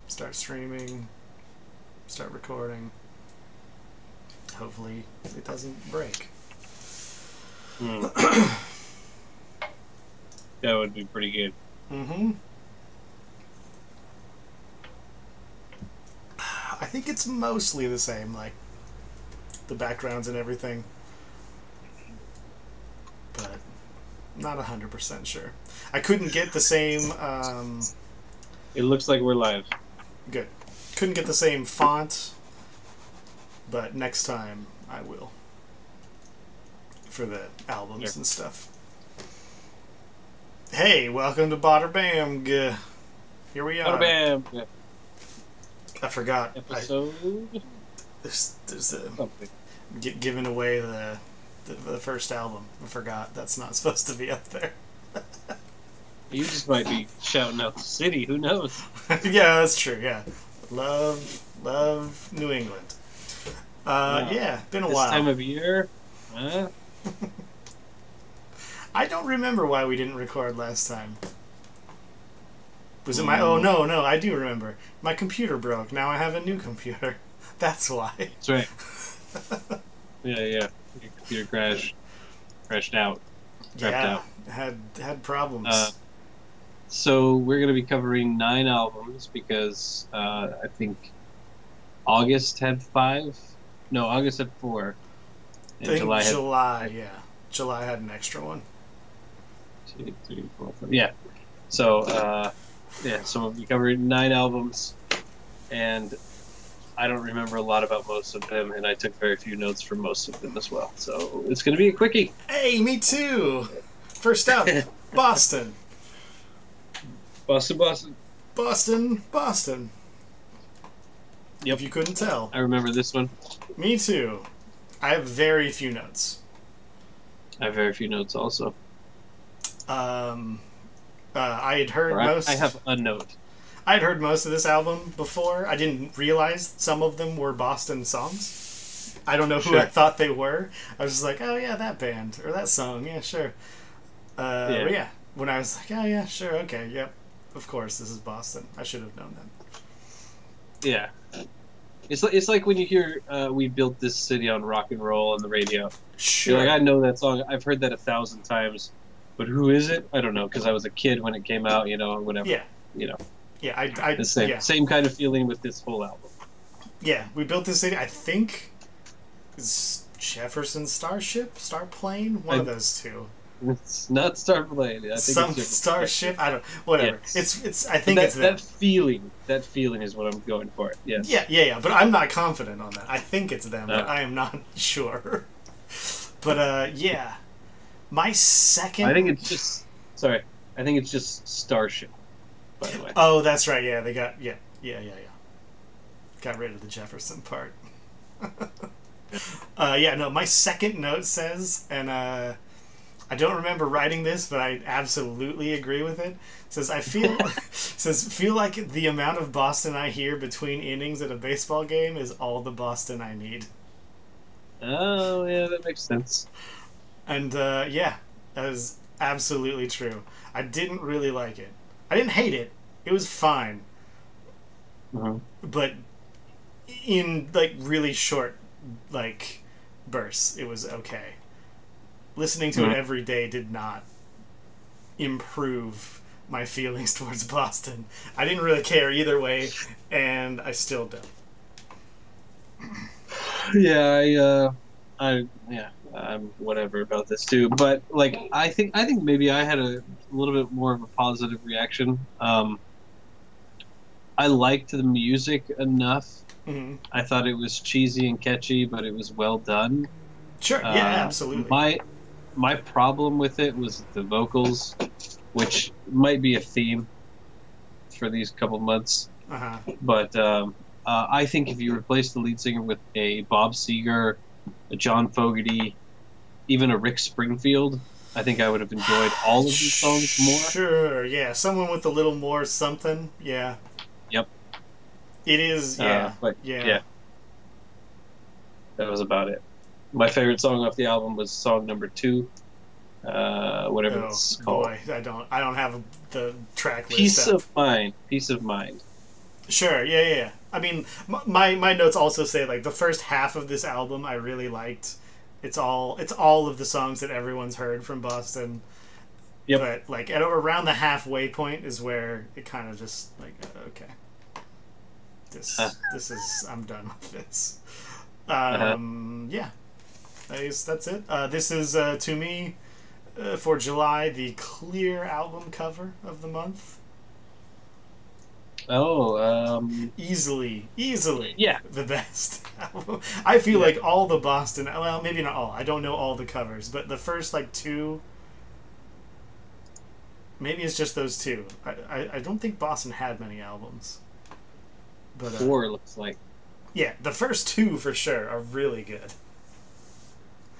start streaming, start recording. Hopefully it doesn't break. That would be pretty good. Mm-hmm. I think it's mostly the same, like the backgrounds and everything, but not 100% sure. I couldn't get the same. It looks like we're live. Good. Couldn't get the same font, but next time I will for the albums and stuff. Hey, welcome to BOTRBAMBG. Here we are. BOTRBAMBG. I forgot. Episode. There's Something. Giving away the first album. I forgot that's not supposed to be up there. You just might be shouting out the city. Who knows? Yeah, that's true. Yeah, love New England. Yeah, been a while. This time of year. Huh? I don't remember why we didn't record last time. Was it my... Oh, no, I do remember. My computer broke. Now I have a new computer. That's why. That's right. Yeah. Your computer crashed out. Yeah, had problems. So we're going to be covering 9 albums because I think August had 5. No, August had 4. And July had... July had an extra one. 2, 3, 4, 5. Yeah. So, so we'll be covering 9 albums, and I don't remember a lot about most of them, and I took very few notes for most of them as well. So it's going to be a quickie. Hey, me too. First up, Boston. Boston. Yep. If you couldn't tell. I remember this one. Me too. I have very few notes. I have very few notes also. I had heard most... I have a note. I had heard most of this album before. I didn't realize some of them were Boston songs. I don't know who I thought they were. I was just like, oh yeah, that band. Or that song. Yeah, sure. But yeah, when I was like, oh yeah, sure, okay, yep. Of course, this is Boston. I should have known that. Yeah. It's like when you hear We Built This City on Rock and Roll on the radio. Sure. You're like, I know that song. I've heard that 1,000 times. But who is it? I don't know, because I was a kid when it came out, or whatever. Yeah. Yeah, same kind of feeling with this whole album. Yeah, We Built This City, I think, is Jefferson Starplane? One of those two. It's not Starplane. I think some it's Starship. I don't. Whatever. Yes. It's. I think it's them. That feeling is what I'm going for. Yes. Yeah. But I'm not confident on that. I think it's them, but I am not sure. But yeah, my second. I think it's just. Sorry. I think it's just Starship. By the way. Oh, that's right. Yeah, they got. Yeah. Got rid of the Jefferson part. My second note says, and I don't remember writing this, but I absolutely agree with it. It says feel like the amount of Boston I hear between innings at a baseball game is all the Boston I need. Oh yeah, that makes sense. And that is absolutely true. I didn't really like it. I didn't hate it. It was fine. Mm-hmm. But in really short bursts, it was okay. Listening to it every day did not improve my feelings towards Boston. I didn't really care either way, and I still don't. Yeah, I'm whatever about this too. But I think maybe I had a little bit more of a positive reaction. I liked the music enough. Mm-hmm. I thought it was cheesy and catchy, but it was well done. Sure, yeah, absolutely. My problem with it was the vocals, which might be a theme for these couple months. Uh-huh. But I think if you replace the lead singer with a Bob Seger, a John Fogerty, even a Rick Springfield, I think I would have enjoyed all of these songs more. Sure, yeah. Someone with a little more something, yeah. Yep. It is, yeah. Yeah. That was about it. My favorite song off the album was song number 2, whatever it's called. Boy, I don't have the track list. Peace of Mind. Sure, yeah, yeah, yeah. I mean, my notes also say like the first half of this album I really liked. It's all of the songs that everyone's heard from Boston. Yep. But like at around the halfway point is where it kind of just like okay, this is I'm done with this. Yeah, I guess that's it. This is to me for July the clear album cover of the month. Oh, Easily yeah. the best album. I feel Yeah. like all the Boston, well, maybe not all. I don't know all the covers, but the first like two, maybe it's just those two. I don't think Boston had many albums. But 4 looks like. yeah, the first two for sure are really good.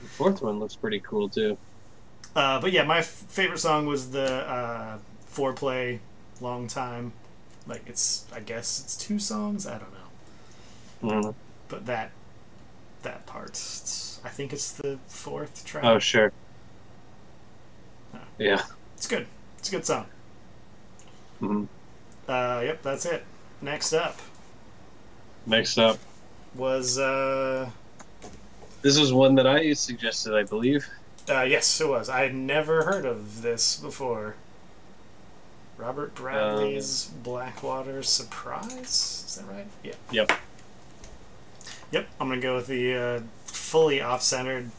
The 4th one looks pretty cool too. But yeah, my favorite song was the Foreplay, Long Time. Like I guess it's 2 songs. I don't know. Mm. But that part, I think it's the 4th track. Oh, sure. Oh. Yeah. It's good. It's a good song. Mm-hmm. Yep, that's it. Next up Next up, was this was one that I suggested, I believe. yes, it was. I had never heard of this before. Robert Bradley's Blackwater Surprise? Is that right? Yeah. Yep. Yep, I'm gonna go with the fully off-centered.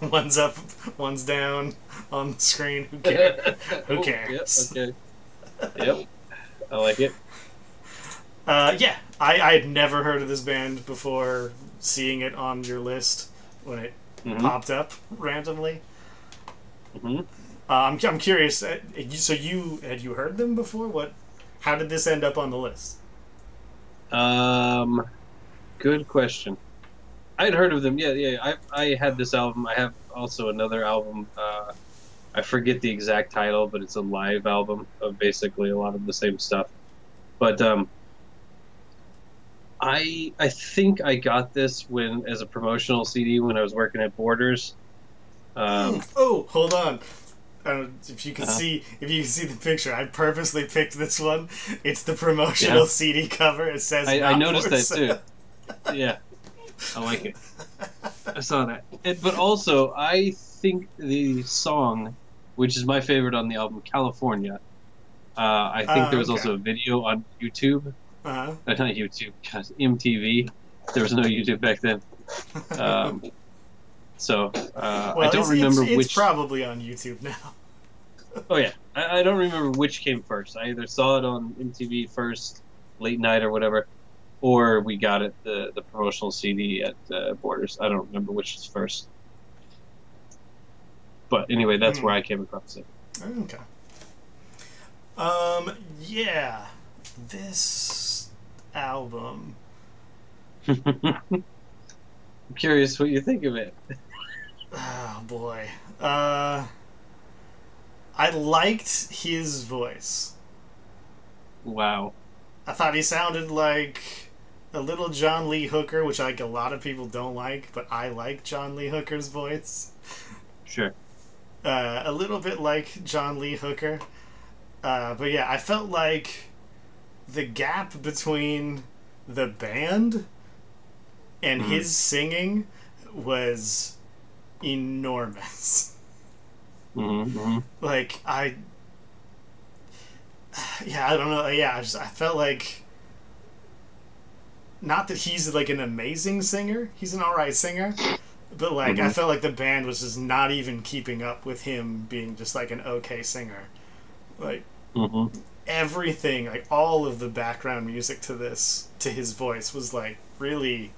One's up, one's down on the screen. Who cares? Who cares? Yep. Okay. Yep. I like it. Yeah, I had never heard of this band before seeing it on your list when it popped up randomly. Mm-hmm. I'm curious. So had you heard them before? How did this end up on the list? Good question. I'd heard of them. Yeah. I had this album. I have also another album. I forget the exact title, but it's a live album of basically a lot of the same stuff. But I think I got this as a promotional CD when I was working at Borders. Oh, hold on. If you can see the picture, I purposely picked this one. It's the promotional CD cover. It says I noticed that too. Yeah, I like it. I saw that. But also, I think the song, which is my favorite on the album, California. I think there was also a video on YouTube. Not YouTube, God, MTV. There was no YouTube back then. So I don't remember which. It's probably on YouTube now. Oh yeah, I don't remember which came first. I either saw it on MTV first, late night or whatever, or we got it the promotional CD at Borders. I don't remember which is first. But anyway, that's where I came across it. Okay. Yeah, this album. I'm curious what you think of it. Oh boy. I liked his voice. Wow. I thought he sounded like a little John Lee Hooker, which like a lot of people don't like, but I like John Lee Hooker's voice. Sure. A little bit like John Lee Hooker. But yeah, I felt like the gap between the band and his singing was enormous. Like I don't know. Yeah, I felt like, not that he's like an amazing singer. He's an alright singer, but like I felt like the band was just not even keeping up with him being just like an okay singer. Like everything, like all of the background music to his voice was like really,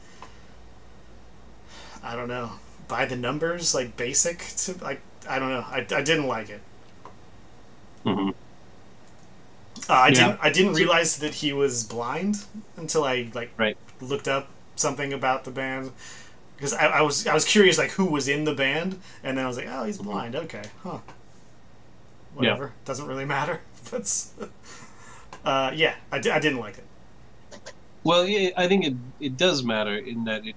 I don't know, by the numbers, like basic to like. I don't know. I didn't like it. I didn't realize that he was blind until I looked up something about the band, because I was curious like who was in the band, and then I was like, oh, he's blind. Okay, huh? Whatever. Doesn't really matter. But yeah, I didn't like it. Well, yeah, I think it does matter in that it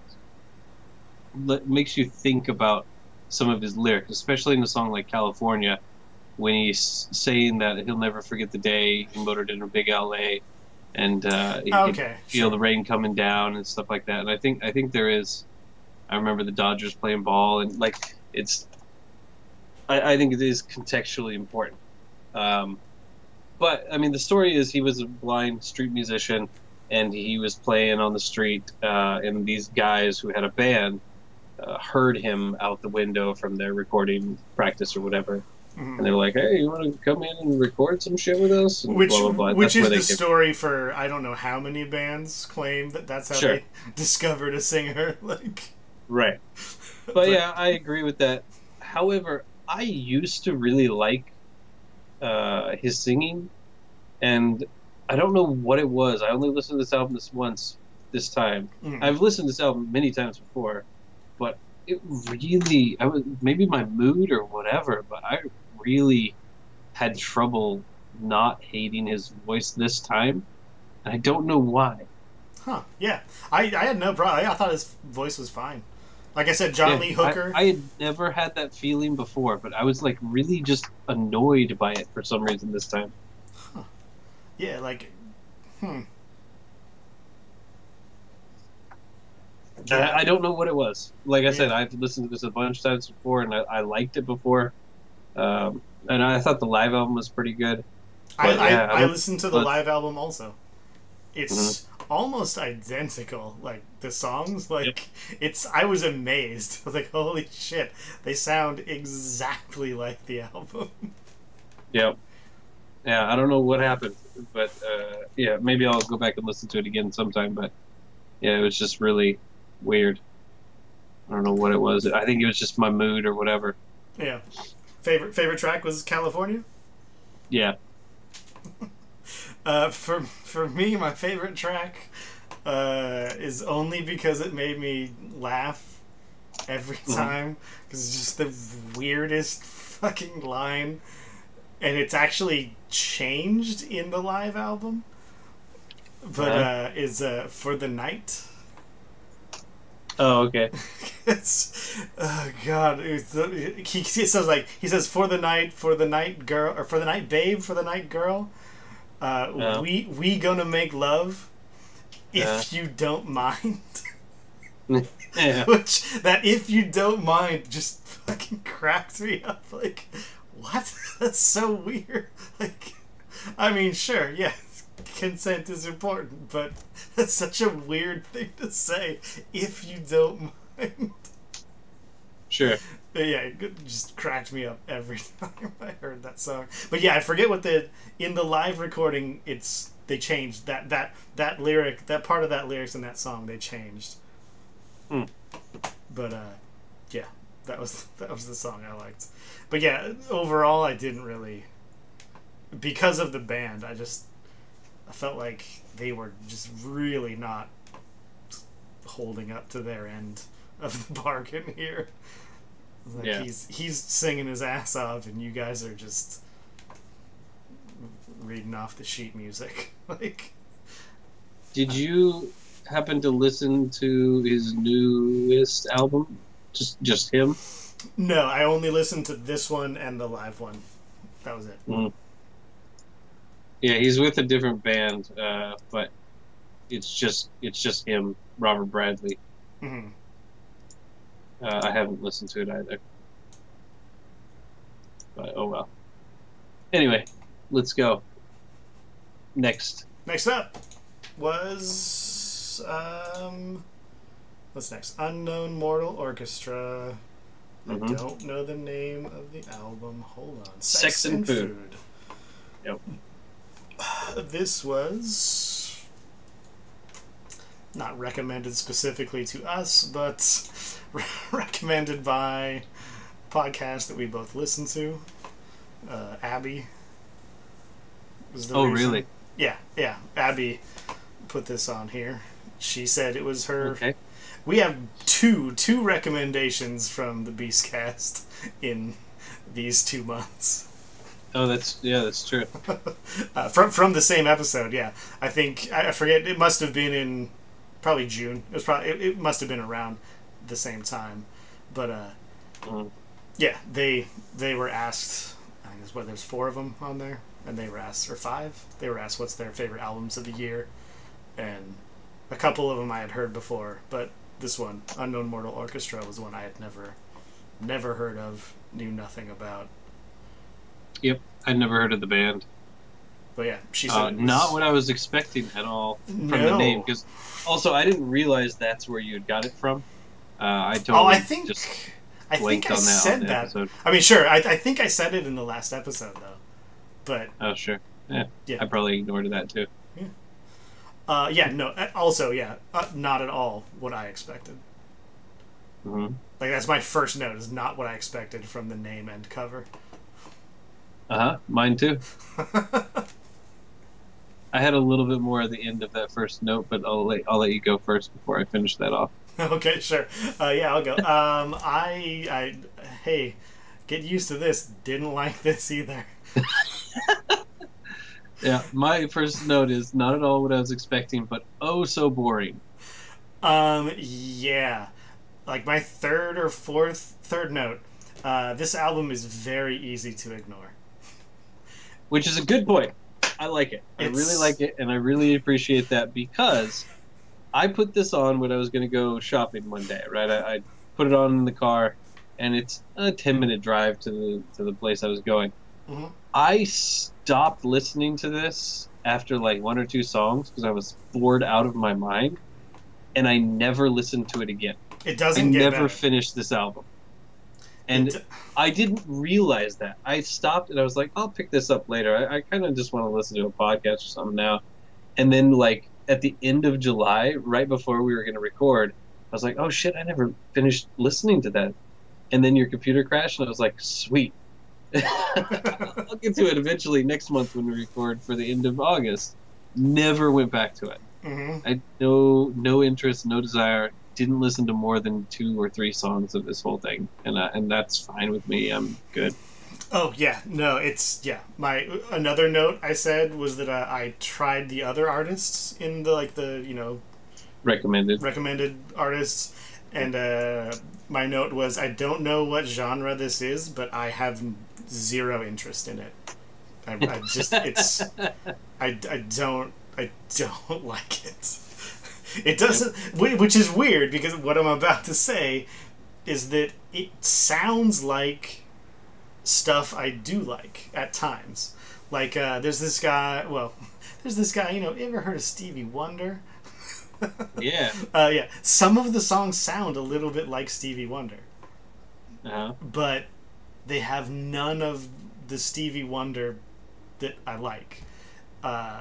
makes you think about some of his lyrics, especially in a song like California, when he's saying that he'll never forget the day he motored in a big LA, and you could Okay, feel sure. the rain coming down and stuff like that. And I think there is. I remember the Dodgers playing ball, and like it's. I think it is contextually important. Um, but I mean, the story is he was a blind street musician, and he was playing on the street, and these guys who had a band heard him out the window from their recording practice or whatever, and they were like, "Hey, you want to come in and record some shit with us?" And Which blah blah blah. which That's where is they the came. story for I don't know how many bands claim that that's how Sure, they discovered a singer. Like, right. But but yeah, I agree with that. However, I used to really like his singing, and I don't know what it was. I only listened to this album this time. mm, I've listened to this album many times before, but it really, I was maybe my mood or whatever, but I really had trouble not hating his voice this time, and I don't know why. huh? Yeah, I had no problem. I thought his voice was fine. Like I said, John Yeah, Lee I, Hooker. I had never had that feeling before, but I was like really just annoyed by it for some reason this time. Yeah, like, hmm. I Yeah, don't know what it was. Like I said, yeah. I've listened to this a bunch of times before, and I liked it before. And I thought the live album was pretty good. But yeah, I I don't. listened to the But, live album also. mhm. It's almost identical. Like the songs, Yep. like it's. I was amazed. I was like, holy shit, they sound exactly like the album. Yep. Yeah, I don't know what happened, but yeah, maybe I'll go back and listen to it again sometime. But yeah, it was just really weird. I don't know what it was. I think it was just my mood or whatever. Yeah. Favorite track was California. Yeah. For me, my favorite track is only because it made me laugh every Mhm. time because it's just the weirdest fucking line, and it's actually changed in the live album. But Uh-huh. is For the Night. Oh, okay. It's oh god. He says for the night girl, or for the night babe, for the night girl. Oh, We gonna make love uh, if you don't mind. yeah. Which that if you don't mind just fucking cracked me up. Like, what? That's so weird. Like, I mean, sure, yeah, consent is important, but that's such a weird thing to say. If you don't mind. Sure. But yeah, it just cracked me up every time I heard that song. But yeah, I forget what in the live recording they changed that lyric, that part of that lyrics in that song they changed. Hmm. But yeah, that was the song I liked. But yeah, overall I didn't really, because of the band. I felt like they were just really not holding up to their end of the bargain here. Like Yeah. he's singing his ass off, and you guys are just reading off the sheet music. Like, Did you happen to listen to his newest album? Just him? no, I only listened to this one and the live one. That was it. Mm. Yeah, he's with a different band, but it's just him, Robert Bradley. Hmm. I haven't listened to it either, but oh well. Anyway, let's go. Next. Next up was what's next? Unknown Mortal Orchestra. I Mhm. don't know the name of the album. Hold on. Sex and Food. Yep. This was not recommended specifically to us, but recommended by a podcast that we both listen to. Abby was the Oh, reason. really? Yeah. Abby put this on here. She said it was her. Okay. We have two recommendations from the Beastcast in these 2 months. Oh, that's true. From the same episode, yeah. I think I forget. It must have been in probably June. It must have been around the same time, but Mm. yeah, they were asked. I guess there's 4 of them on there. and they were asked, or 5, they were asked what's their favorite albums of the year, and a couple of them I had heard before, but this one, Unknown Mortal Orchestra, was one I had never heard of, knew nothing about. Yep, I'd never heard of the band. But yeah, she said not what I was expecting at all from the name. Because also, I didn't realize that's where you had got it from. I totally I think I said that. Episode. I mean, sure, I think I said it in the last episode though. But oh sure, yeah. I probably ignored that too. Not at all what I expected. Mm-hmm. Like, that's my first note, is not what I expected from the name and cover. Mine too. I had a little bit more at the end of that first note, but I'll let you go first before I finish that off. Okay, sure. I'll go. Hey, get used to this. Didn't like this either. Yeah, my first note is not at all what I was expecting, but oh so boring. Yeah. Like my third note. This album is very easy to ignore. Which is a good point. I like it. I really like it, and I really appreciate that, because I put this on when I was going to go shopping one day, right? I put it on in the car, and it's a 10-minute drive to the place I was going. Mm-hmm. I stopped listening to this after like 1 or 2 songs because I was bored out of my mind, and I never listened to it again. It doesn't get better. I never better. Finished this album. And I didn't realize that. I stopped and I was like, I'll pick this up later. I kind of just want to listen to a podcast or something now. And then, like, at the end of July, right before we were going to record, I was like, oh shit, I never finished listening to that. And then your computer crashed, and I was like, sweet. I'll get to it eventually next month when we record for the end of August. Never went back to it. Mm-hmm. I had no interest, no desire. Didn't listen to more than 2 or 3 songs of this whole thing, and that's fine with me. I'm good. Oh yeah, no, it's My another note I said was that I tried the other artists in the recommended artists, and my note was, I don't know what genre this is, but I have 0 interest in it. I don't like it. It doesn't, which is weird, because what I'm about to say is that it sounds like stuff I do like at times. Like, there's this guy, you ever heard of Stevie Wonder? Yeah. Yeah. Some of the songs sound a little bit like Stevie Wonder. Uh-huh. But they have none of the Stevie Wonder that I like.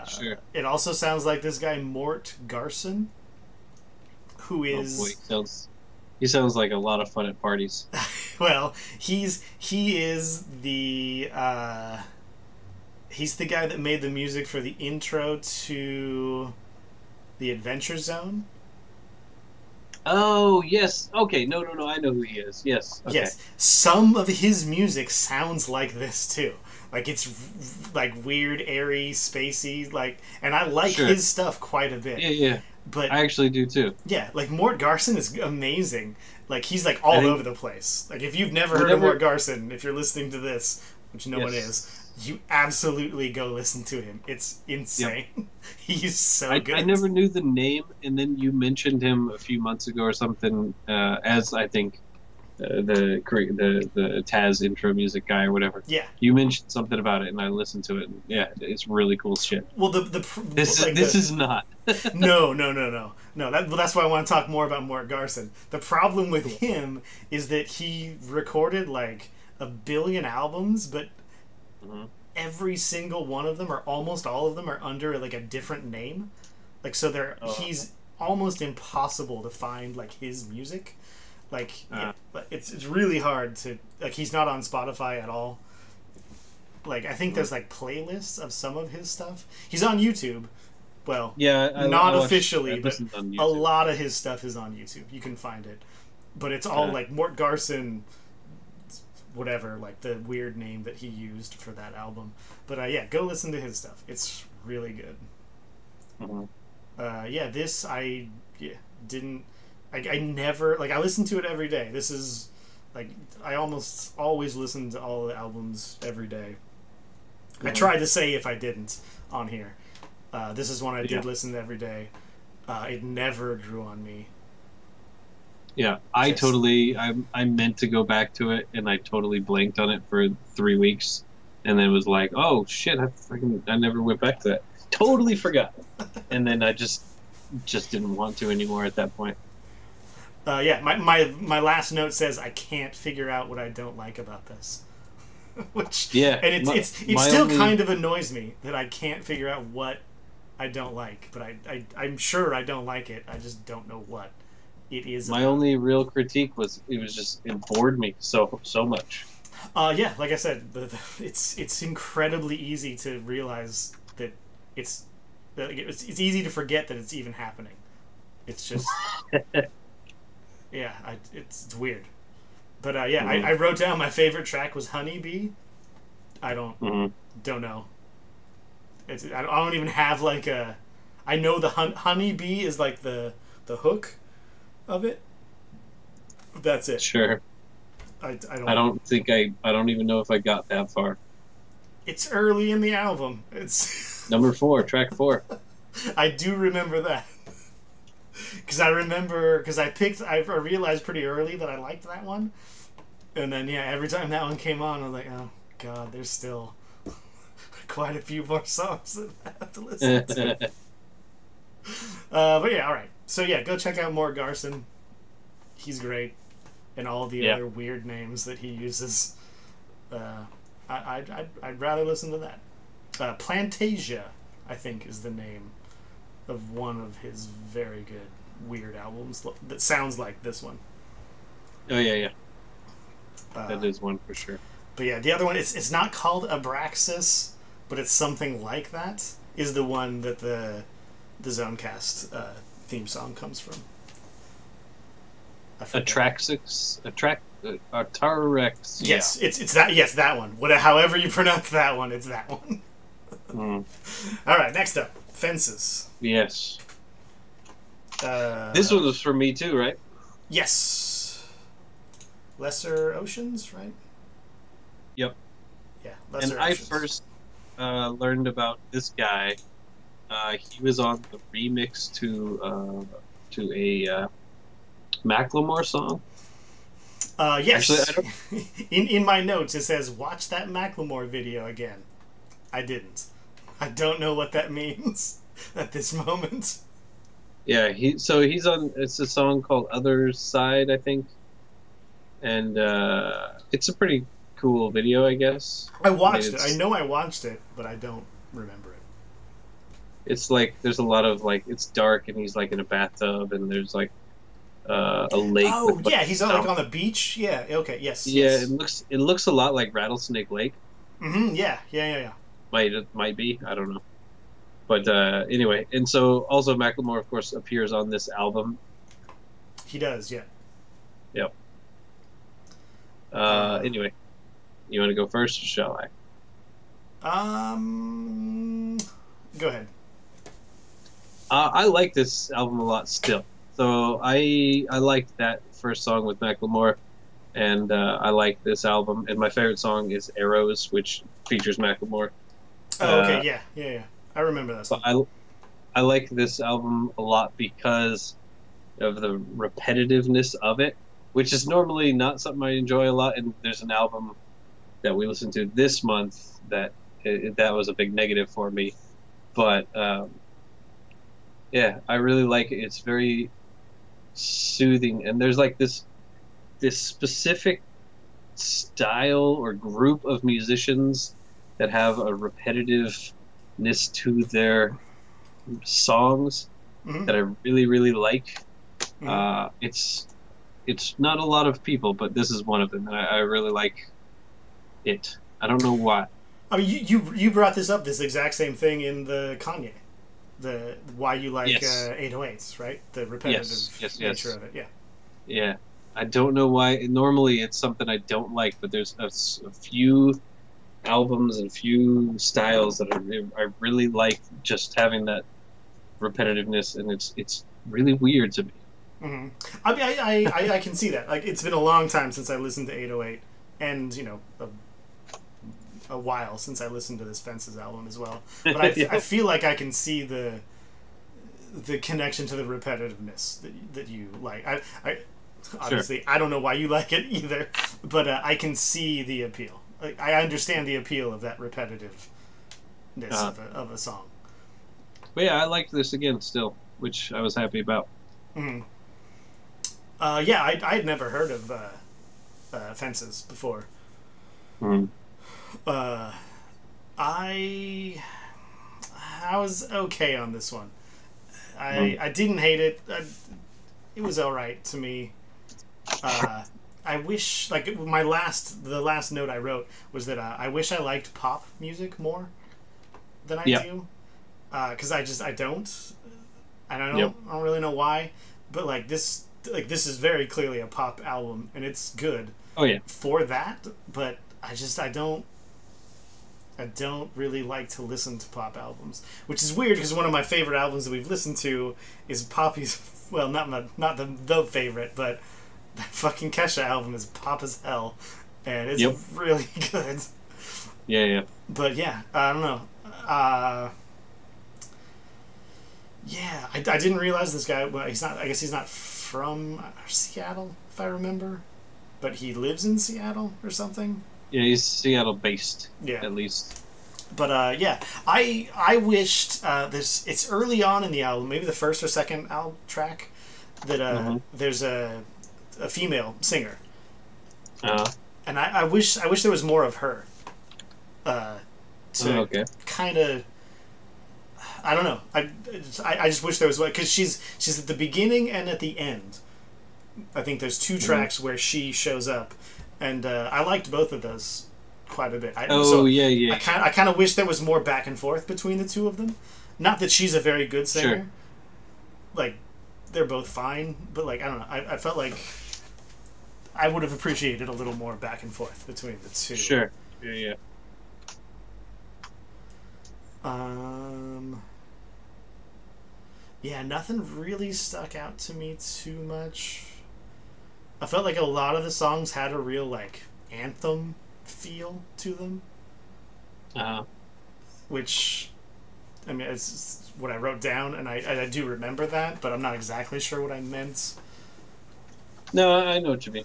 Sure. It also sounds like this guy Mort Garson, who is... Oh boy, he sounds like a lot of fun at parties. Well, he is the he's the guy that made the music for the intro to The Adventure Zone. Oh, yes. Okay, no, I know who he is. Yes. Okay. Yes. Some of his music sounds like this too. Like, it's like weird, airy, spacey, like, and I like his stuff quite a bit. Yeah. But I actually do too. Yeah, like Mort Garson is amazing. Like, he's like all over the place. Like, if you've never heard of Mort Garson, if you're listening to this, which no one is, you absolutely go listen to him. It's insane. Yep. He's so good. I never knew the name, and then you mentioned him a few months ago or something as, I think, the Taz intro music guy or whatever. Yeah. You mentioned something about it, and I listened to it. And yeah, it's really cool shit. Well, this is not. No. That's why I want to talk more about Mort Garson. The problem with him is that he recorded like 1 billion albums, but every single one of them, or almost all of them, are under like a different name. Like, so he's almost impossible to find like his music. Like, it's really hard to, like, he's not on Spotify at all. Like, I think there's like playlists of some of his stuff. He's on YouTube. Well, not officially, but a lot of his stuff is on YouTube. You can find it. But it's all like Mort Garson, whatever, like the weird name that he used for that album. But go listen to his stuff. It's really good. This I didn't. I never, like, I listen to it every day. This is, like, I almost always listen to all the albums every day. I tried to say if I didn't on here. This is one I did listen to every day. It never grew on me. Yeah, I meant to go back to it, and I totally blanked on it for 3 weeks, and then was like, oh shit, I never went back to that. Totally forgot. And then I just didn't want to anymore at that point. Yeah, my last note says I can't figure out what I don't like about this. Which and it still kind of annoys me that I can't figure out what I don't like, but I'm sure I don't like it. I just don't know what it is. My only real critique was it bored me so much. Yeah, like I said, it's incredibly easy to realize that it's easy to forget that it's even happening. It's just yeah, it's weird. But I wrote down my favorite track was Honeybee. I don't know. I don't even have like a. I know the Honeybee is like the hook of it. That's it. Sure. I don't even know if I got that far. It's early in the album. It's number 4, track 4. I do remember that. Because I realized pretty early that I liked that one. And then, every time that one came on, I was like, oh, God, there's still quite a few more songs that I have to listen to. But yeah, all right. So, go check out Mort Garson. He's great. And all the other weird names that he uses. I'd rather listen to that. Plantasia, I think, is the name of one of his very good weird albums that sounds like this one. Oh, yeah. That is one for sure. But yeah, the other one, it's not called Abraxas, but it's something like that, is the one that the Zonecast theme song comes from. Atraxix? Atarex. Yes, it's that. Yes, that one. However you pronounce that one, it's that one. All right, next up, Fences. Yes. This one was for me too, right? Yes. Lesser Oceans, right? Yep. Yeah, Lesser Oceans. I first learned about this guy. He was on the remix to a Macklemore song. Yes. Actually, in my notes it says watch that Macklemore video again. I didn't. I don't know what that means at this moment. Yeah, he's on. It's a song called "Other Side," I think, and it's a pretty cool video, I guess. I watched it. I know I watched it, but I don't remember it. It's like there's a lot of like it's dark, and he's like in a bathtub, and there's like a lake. Oh with, yeah, he's like on the beach. Yeah. Okay. Yes. Yeah, yes. It looks a lot like Rattlesnake Lake. Mm-hmm. Yeah. Might be. I don't know. But anyway, and so also Macklemore, of course, appears on this album. He does, yeah. Yep. Anyway, you want to go first, or shall I? Go ahead. I like this album a lot still. So I liked that first song with Macklemore, and I like this album. And my favorite song is Arrows, which features Macklemore. Oh, okay, yeah. I remember that song. So I like this album a lot because of the repetitiveness of it, which is normally not something I enjoy a lot. And there's an album that we listened to this month that was a big negative for me. But yeah, I really like it. It's very soothing, and there's like this specific style or group of musicians that have a repetitiveness to their songs that I really, really like. It's not a lot of people, but this is one of them, and I really like it. I don't know why. I mean, you brought this up, this exact same thing in the Kanye, the why you like 808s, right? The repetitive nature of it, yeah. Yeah, I don't know why. Normally, it's something I don't like, but there's a few albums and few styles that I really like just having that repetitiveness, and it's really weird to me. Mm-hmm. I mean, I can see that. Like, it's been a long time since I listened to 808, and a while since I listened to this Fences album as well. But I feel like I can see the connection to the repetitiveness that you like. I obviously, sure. I don't know why you like it either, but I can see the appeal. Like, I understand the appeal of that repetitiveness of a song. But yeah, I liked this again still, which I was happy about. Mm-hmm. Yeah, I'd never heard of Fences before. Mm. I was okay on this one. I didn't hate it. It was all right to me. I wish, like, the last note I wrote was that I wish I liked pop music more than I do. Because I don't. And I don't really know why. But this is very clearly a pop album, and it's good. Oh yeah. For that, but I don't really like to listen to pop albums, which is weird because one of my favorite albums that we've listened to is Poppy's. Well, not the favorite, but that fucking Kesha album is pop as hell, and it's really good. Yeah. But yeah, I don't know. Yeah, I didn't realize this guy. Well, he's not. I guess he's not from Seattle, if I remember, but he lives in Seattle or something. Yeah, he's Seattle-based, at least. But yeah, I wished it's early on in the album, maybe the first or second album track, that there's a female singer, and I wish there was more of her. To kind of, I don't know. I just wish there was one, because she's at the beginning and at the end. I think there's two tracks where she shows up. And I liked both of those quite a bit. I kind of wish there was more back and forth between the two of them. Not that she's a very good singer. Sure. Like, they're both fine, but I don't know. I felt like I would have appreciated a little more back and forth between the two. Sure. Yeah. Yeah, nothing really stuck out to me too much. I felt like a lot of the songs had a real, anthem feel to them. Which, I mean, it's what I wrote down, and I do remember that, but I'm not exactly sure what I meant. No, I know what you mean.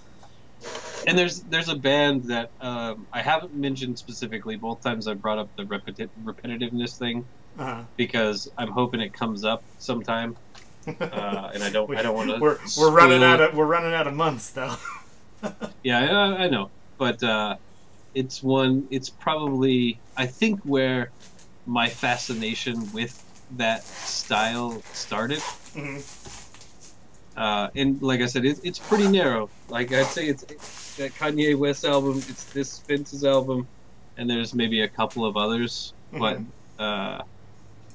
And there's a band that I haven't mentioned specifically. Both times I brought up the repetitiveness thing, because I'm hoping it comes up sometime. And I don't want to. We're running out of months though. Yeah, I know, but it's probably, I think, where my fascination with that style started. And like I said, it's pretty narrow. Like, I'd say it's that Kanye West album, it's this Fences album, and there's maybe a couple of others, but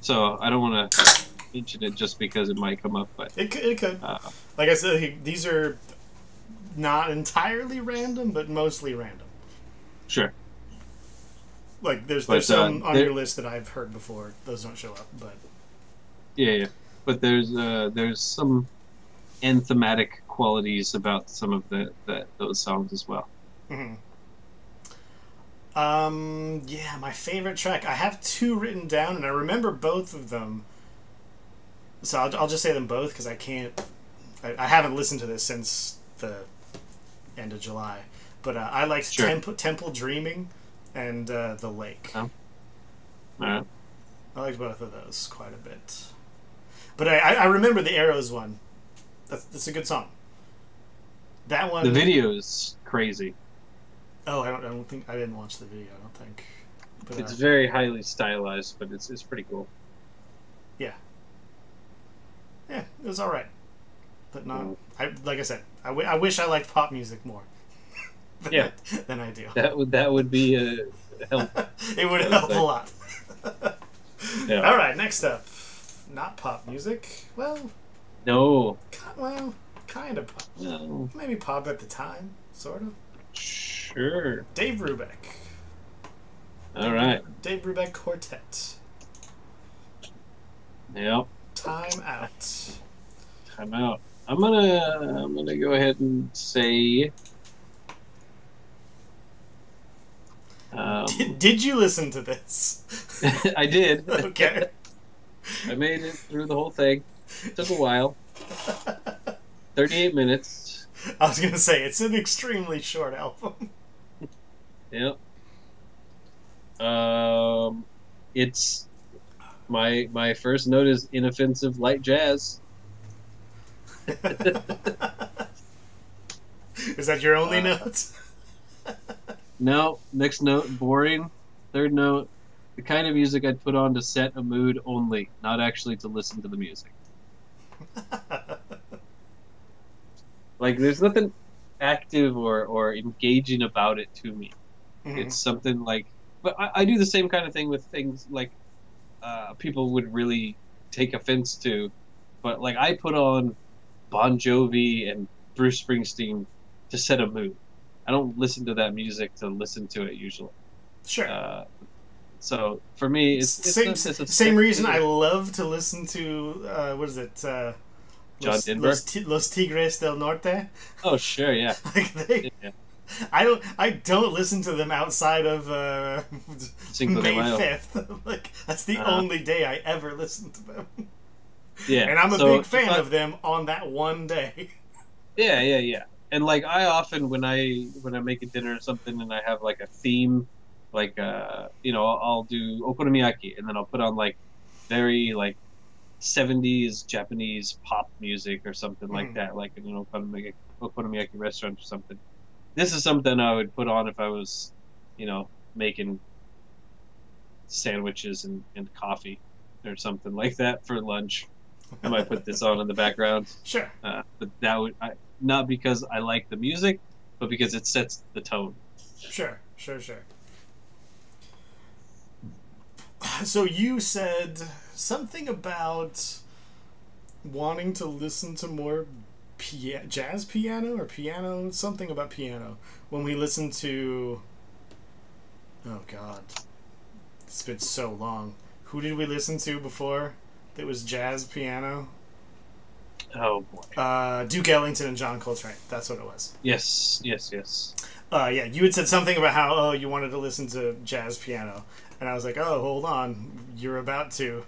so I don't want to mention it just because it might come up, but it could. Like I said, these are not entirely random, but mostly random. Sure. Like there's some on your list that I've heard before. Those don't show up, but yeah. But there's some anthematic qualities about some of those songs as well. Yeah, my favorite track. I have two written down, and I remember both of them. So I'll just say them both because I can't. I haven't listened to this since the end of July, but I liked Temple Dreaming and The Lake. Oh. All right. I liked both of those quite a bit, but I remember the Arrows one. That's a good song. That one. The video is crazy. Oh, I don't think I didn't watch the video. I don't think. But, it's very highly stylized, but it's pretty cool. Yeah. Yeah, it was all right, but not. Like I said, I wish I liked pop music more. Than I do. That would be a help. It would help a lot. Yeah. All right, next up, not pop music. Well. No. Well, kind of pop. No. Maybe pop at the time, sort of. Sure. Dave Brubeck. All right. Dave Brubeck Quartet. Yep. Time out. Time out. I'm gonna go ahead and say Did you listen to this? I did. Okay. I made it through the whole thing. Took a while. 38 minutes. I was gonna say it's an extremely short album. Yep. It's my first note is inoffensive light jazz. Is that your only note? No. Next note, boring. Third note, the kind of music I'd put on to set a mood only, not actually to listen to the music. Like, there's nothing active or engaging about it to me. Mm-hmm. It's something like, but I do the same kind of thing with things like people would really take offense to, but like I put on Bon Jovi and Bruce Springsteen to set a mood. I don't listen to that music to listen to it usually. Sure. So for me, it's same reason I love to listen to what is it? John Denver? Los Tigres del Norte. Oh sure, yeah. Like Yeah. I don't listen to them outside of Cinco de May Mayo. 5th. Like that's the only day I ever listen to them. Yeah, and I'm a big fan of them on that one day. Yeah. And like I often when I make a dinner or something and I have like a theme, like I'll do okonomiyaki and then I'll put on like very like 70s Japanese pop music or something like that, like in an okonomiyaki restaurant or something. This is something I would put on if I was, making sandwiches and coffee or something like that for lunch. I might put this on in the background. Sure. But that would not because I like the music, but because it sets the tone. Sure. So you said something about wanting to listen to more jazz piano or piano, something about piano when we listen to, oh god, it's been so long. Who did we listen to before that was jazz piano? Oh boy. Duke Ellington and John Coltrane. That's what it was. Yes. Yeah, you had said something about how you wanted to listen to jazz piano, and I was like, oh, hold on, you're about to,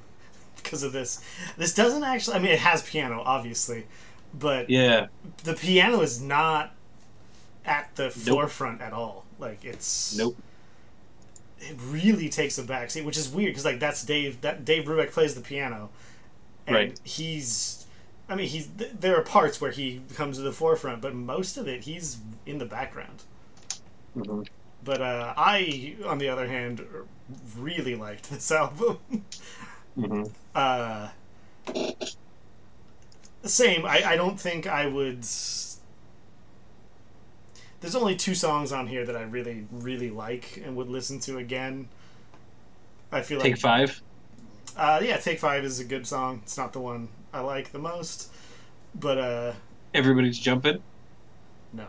because of this. This doesn't actually. I mean, it has piano, obviously, but yeah, the piano is not at the forefront at all. Like it's It really takes a backseat, which is weird because like that's Dave. That Dave Brubeck plays the piano, and right. There are parts where he comes to the forefront, but most of it he's in the background. Mm-hmm. But I, on the other hand, really liked this album. Mm-hmm. Same. I don't think I would. There's only 2 songs on here that I really, really like and would listen to again. I feel Take like Five. Yeah, Take 5 is a good song. It's not the one I like the most, but Everybody's Jumping. No.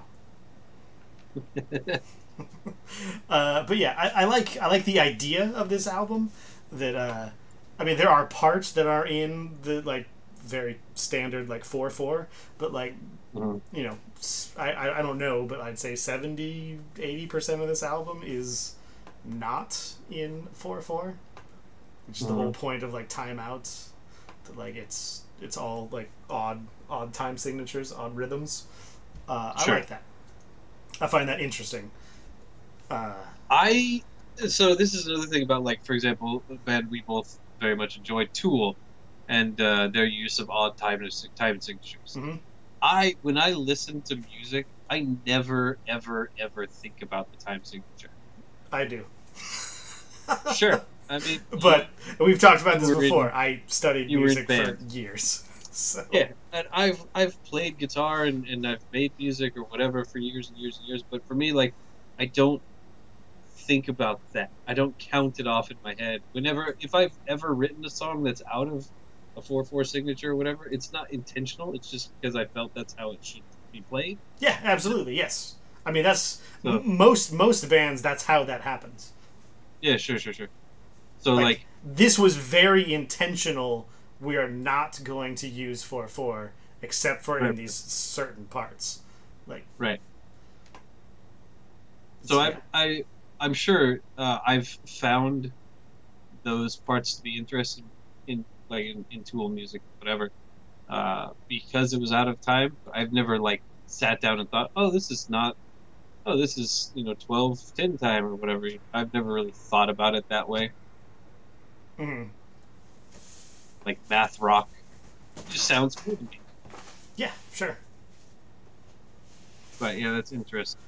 But yeah, I like the idea of this album. That there are parts that are in the like very standard like 4/4, but like I don't know, but I'd say 70-80% of this album is not in 4/4, which is the whole point of like Time Out. That like it's all like odd time signatures, odd rhythms. I like that. I find that interesting. So this is another thing about like, for example, a band we both very much enjoyed, Tool, and their use of odd time signatures. Mm-hmm. When I listen to music, I never ever ever think about the time signature. I do. Sure. I mean, but we've talked about this before. I studied music for years. So. Yeah, and I've played guitar and I've made music or whatever for years and years and years. But for me, like, I don't think about that. I don't count it off in my head. If I've ever written a song that's out of a 4/4 signature or whatever, it's not intentional. It's just because I felt that's how it should be played. Yeah, absolutely. Yes. I mean, that's most bands. That's how that happens. Yeah, sure. So like this was very intentional. We are not going to use 4/4 except for in these certain parts. Like right. So yeah. I'm sure I've found those parts to be interesting in like in Tool music, whatever, because it was out of time. I've never like sat down and thought, oh, this is not. Oh, this is 12/10 time or whatever. I've never really thought about it that way. Mm-hmm. Like math rock, it just sounds cool to me. Yeah, sure. But yeah, that's interesting.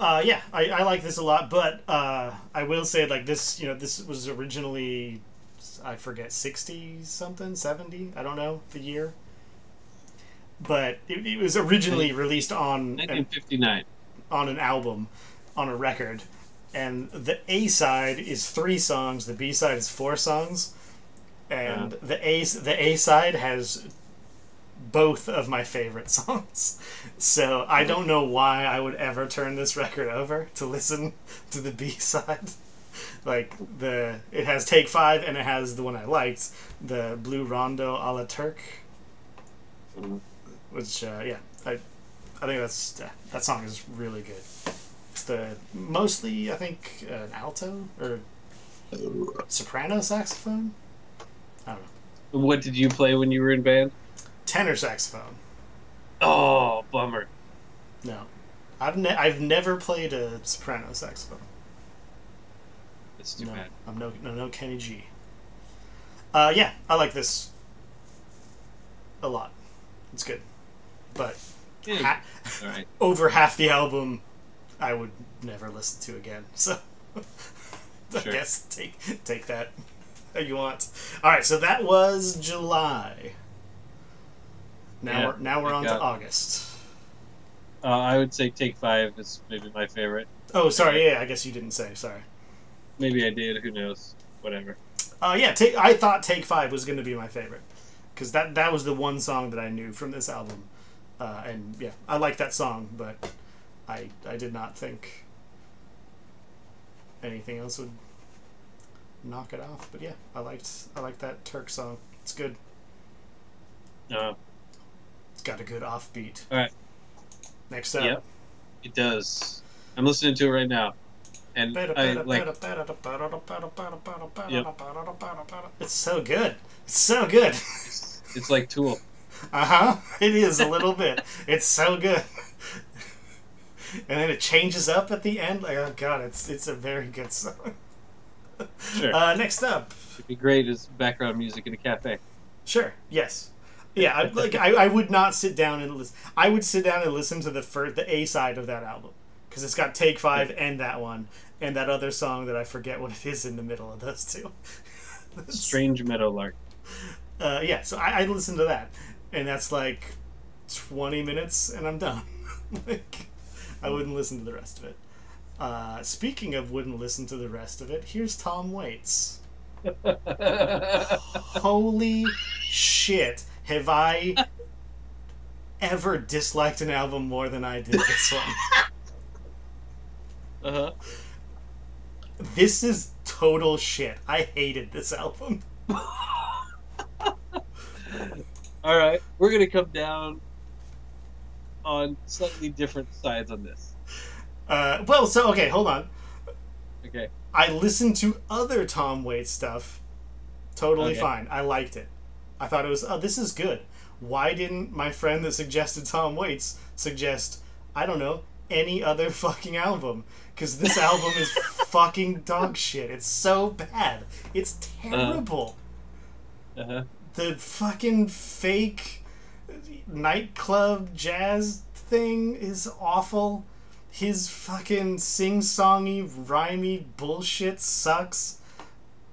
Yeah, I like this a lot, but I will say like this, this was originally, I forget, 60 something, 70, I don't know the year, but it was originally released on 1959. On an album, on a record, and the A side is 3 songs, the B side is 4 songs, and the A side has both of my favorite songs. So I don't know why I would ever turn this record over to listen to the B side. Like it has Take 5 and it has the one I liked, the Blue Rondo a la Turk, which I think that song is really good. It's mostly I think an alto or soprano saxophone. I don't know. What did you play when you were in band? Tenor saxophone. Oh, bummer. No, I've never played a soprano saxophone. That's too bad. I'm no Kenny G. Yeah, I like this a lot. It's good, but Yeah. All right. over half the album I would never listen to again. So I guess take that how you want. All right, so that was July. Now we're on to August. I would say Take 5 is maybe my favorite. Oh, sorry. Yeah, I guess you didn't say. Sorry. Maybe I did. Who knows? Whatever. Yeah. I thought Take 5 was going to be my favorite because that was the one song that I knew from this album, and yeah, I like that song, but I did not think anything else would knock it off. But yeah, I liked that Turk song. It's good. It's got a good offbeat. All right. Next up. Yep. It does. I'm listening to it right now. And I like. Yep. It's so good. It's so good. It's like Tool. It is a little bit. It's so good. And then it changes up at the end. Like, oh god, it's a very good song. Sure. Next up. It'd be great as background music in a cafe. Sure. Yes. Yeah. I would not sit down and listen. I would sit down and listen to the A side of that album because it's got Take 5 and that one and that other song that I forget what it is in the middle of those two. Strange Meadowlark. Yeah. So I listen to that, and that's like 20 minutes, and I'm done. Like, I wouldn't listen to the rest of it. Speaking of wouldn't listen to the rest of it, here's Tom Waits. Holy shit. Have I ever disliked an album more than I did this one? Uh-huh. This is total shit. I hated this album. All right. We're going to come down on slightly different sides on this. Okay, hold on. Okay. I listened to other Tom Waits stuff. Totally fine. I liked it. I thought it was, this is good. Why didn't my friend that suggested Tom Waits suggest, I don't know, any other fucking album? Because this album is fucking dog shit. It's so bad. It's terrible. The fucking fake nightclub jazz thing is awful. His fucking sing-songy, rhymey bullshit sucks.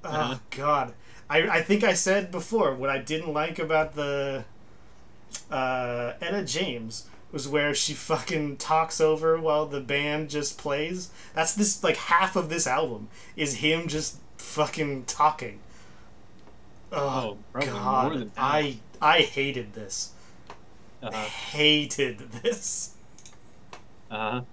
Oh, God. I think I said before, what I didn't like about the Etta James was where she fucking talks over while the band just plays. That's this, like, half of this album is him just fucking talking. Oh, God. More than that. I hated this. Hated this. I'm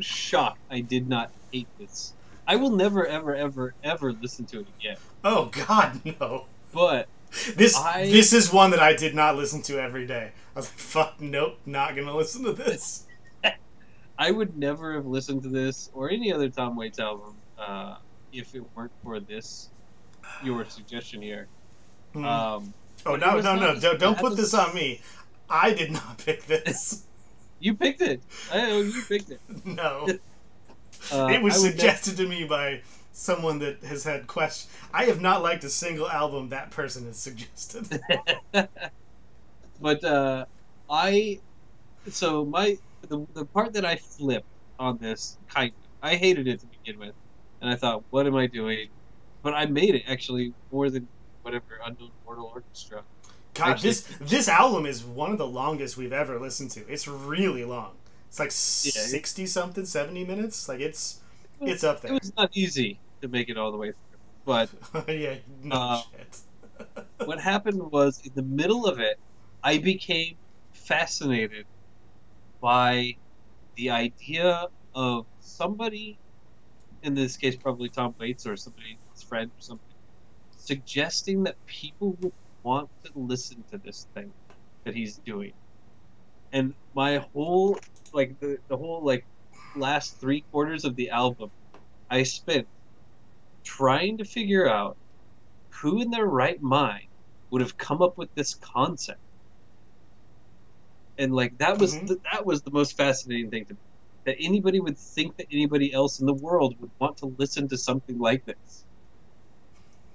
shocked I did not hate this. I will never, ever, ever, ever listen to it again. Oh, God, no. But this is one that I did not listen to every day. I was like, fuck, nope, not gonna listen to this. I would never have listened to this or any other Tom Waits album if it weren't for this your suggestion here. Hmm. Um, Oh, but it no, was no, not no. as Don't bad put as this on me. I did not pick this. you picked it. I know you picked it. No. It was I would never. suggested to me by someone that has had questions. I have not liked a single album that person has suggested. But I so my the part that I flipped on this I hated it to begin with, and I thought, what am I doing? But I made it actually more than whatever Unknown Mortal Orchestra. God, Actually, this album is one of the longest we've ever listened to. It's really long. It's like yeah, 60 something, 70 minutes. Like it's up it there. was not easy to make it all the way through. But Yeah, no shit. what happened was in the middle of it, I became fascinated by the idea of somebody, in this case probably Tom Waits or somebody, his friend or something, suggesting that people would want to listen to this thing that he's doing. And my whole, like, the whole, like, last 3/4 of the album, I spent trying to figure out who in their right mind would have come up with this concept. And, like, that was Mhm. that was the most fascinating thing to me. That anybody would think that anybody else in the world would want to listen to something like this.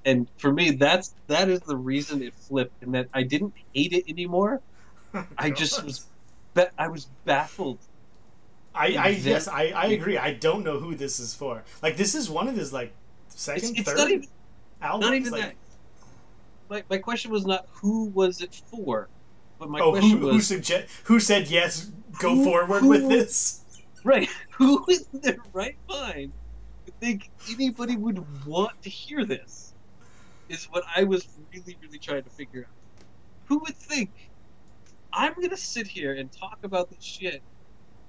And for me, that is the reason it flipped, and that I didn't hate it anymore. I just I was baffled. Yes, I agree. I don't know who this is for. Like, this is one of his, like, second, It's third not even albums. that. Like, My question was not who was it for, but my oh, question was who said yes, go who- forward who- with this? right. Who in their right mind would think anybody would want to hear this? Is what I was really, really trying to figure out. Who would think I'm gonna sit here and talk about this shit,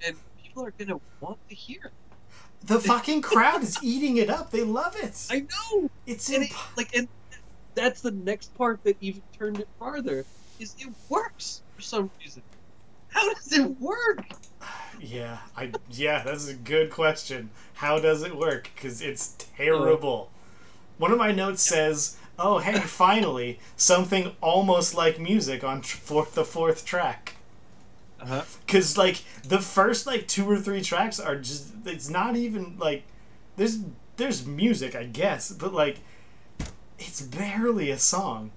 and people are gonna want to hear it? The fucking crowd is eating it up. They love it. I know. It's And and that's the next part that even turned it farther. Is it works for some reason? How does it work? yeah, that's a good question. How does it work? Because it's terrible. One of my notes says, "Oh, hey, finally something almost like music on the fourth track." Uh-huh. Because like the first like 2 or 3 tracks are just, it's not even like there's music, I guess, but like it's barely a song.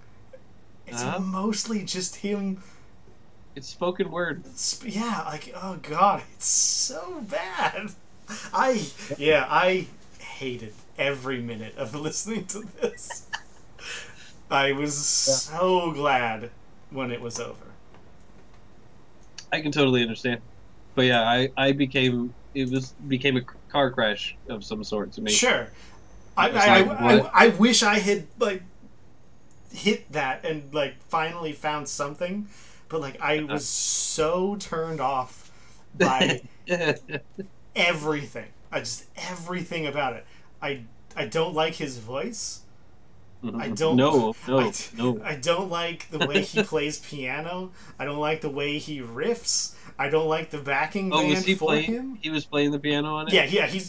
It's mostly just him. It's spoken word. Yeah, like, oh god, it's so bad. I hated every minute of listening to this. I was so glad when it was over. I can totally understand. But yeah, I became a car crash of some sort to me. Sure. What? I wish I had like hit that and like finally found something, but like I was so turned off by everything. Everything about it. I don't like his voice. I don't. No. I don't like the way he plays piano. I don't like the way he riffs. I don't like the backing band was he for playing? him. He was playing the piano on it.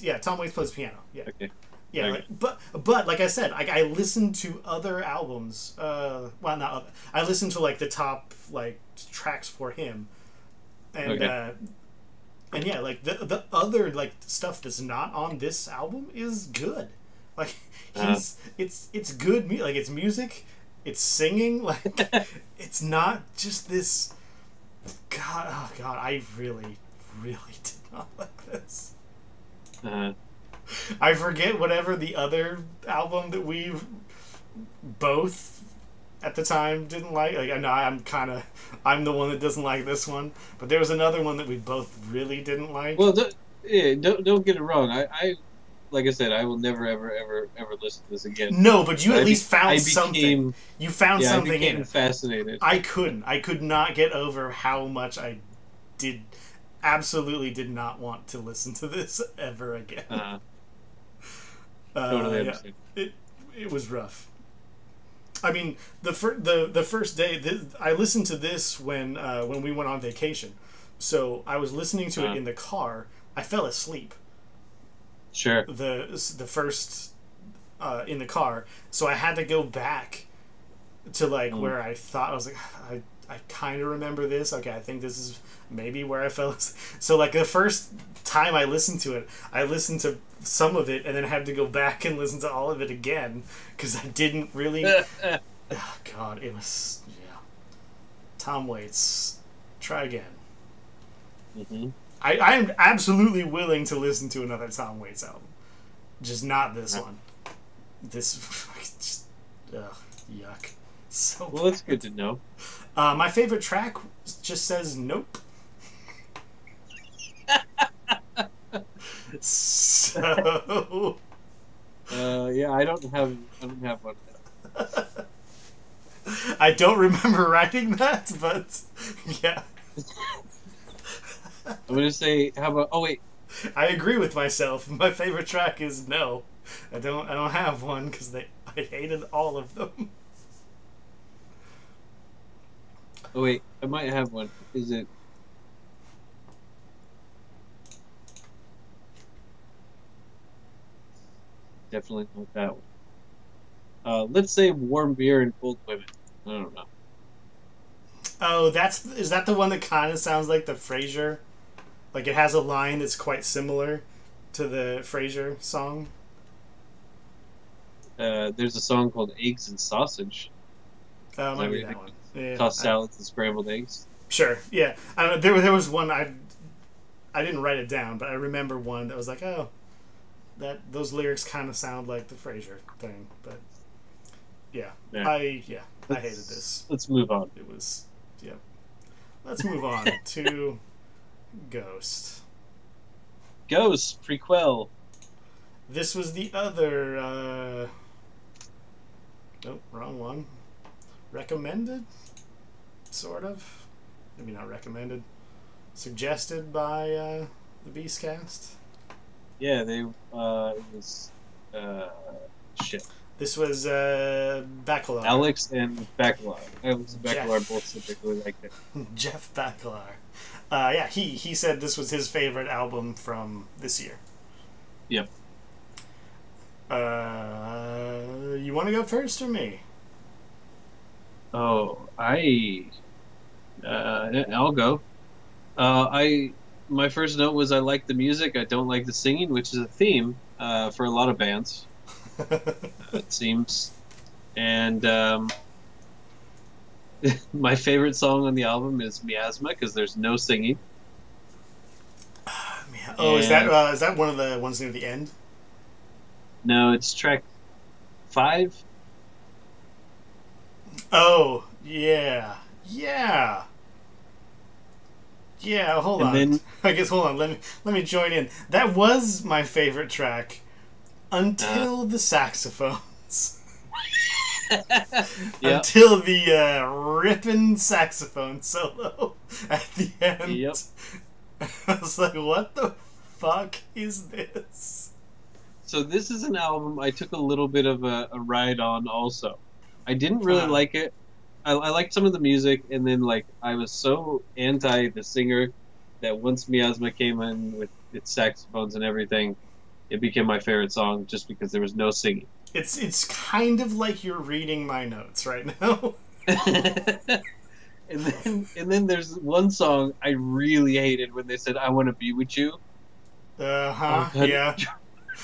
Yeah. Tom Waits plays piano. Yeah. Okay. Yeah, Okay. but like I said, I listened to other albums. Well, not other. I listened to like the top like tracks for him, and and yeah, like the other like stuff that's not on this album is good. Like it's good. Like it's music, it's singing. Like it's not just this. God, oh God, I really, really did not like this. I forget whatever the other album that we both at the time didn't like. Like I know I'm the one that doesn't like this one, but there was another one that we both really didn't like. Well, don't get it wrong. I like I said, I will never ever listen to this again. No, but you at least found something. You found something I became in it. Fascinated. I could not get over how much I absolutely did not want to listen to this ever again. Totally understand. It was rough. I mean, the first day I listened to this when we went on vacation, so I was listening to it in the car I fell asleep Sure. the first in the car, so I had to go back to like where I thought I was like I kind of remember this. Okay, I think this is maybe where I fell. So like the first time I listened to it, I listened to some of it and then had to go back and listen to all of it again because I didn't really. Oh God, it was Tom Waits. Try again. Mm-hmm. I am absolutely willing to listen to another Tom Waits album, just not this one. This just yuck. So well, that's good to know. My favorite track just says nope. So yeah, I don't have one. I don't remember writing that, but yeah. I'm gonna say, how about? Oh wait, I agree with myself. My favorite track is no. I don't have one because I hated all of them. oh wait, I might have one. Is it? Definitely not that one. Let's say warm beer and cold women. I don't know. Oh, is that the one that kind of sounds like the Frasier? Like it has a line that's quite similar to the Frasier song. There's a song called "Eggs and Sausage." Might be that one. Yeah, tossed salads and scrambled eggs. Sure. Yeah. I don't know. There was one I didn't write it down, but I remember one that was like, oh, those lyrics kind of sound like the Frasier thing, but yeah. I hated this. Let's move on. It was Let's move on to Ghost. Ghost prequel. This was the other. Nope, wrong one. Recommended, sort of. Maybe not recommended. Suggested by the Beastcast. Yeah, they. It was. Shit. This was Baclar. Alex and Baclar. Alex and Baclar both typically liked it. Jeff Baclar. Yeah, he said this was his favorite album from this year. Yep. You want to go first or me? Oh, I'll go. My first note was I like the music. I don't like the singing, which is a theme for a lot of bands. It seems. And my favorite song on the album is Miasma because there's no singing. Oh, is that one of the ones near the end? No, it's track 5. Oh, yeah. Hold on. Let me join in. That was my favorite track until the saxophones. Yep. Until the ripping saxophone solo at the end. Yep. I was like, what the fuck is this? So this is an album I took a little bit of a ride on also. I didn't really like it. I liked some of the music, and then like I was so anti the singer that once Miasma came in with its saxophones and everything, it became my favorite song just because there was no singing. It's kind of like you're reading my notes right now. and then there's one song I really hated when they said "I want to be with you." Yeah.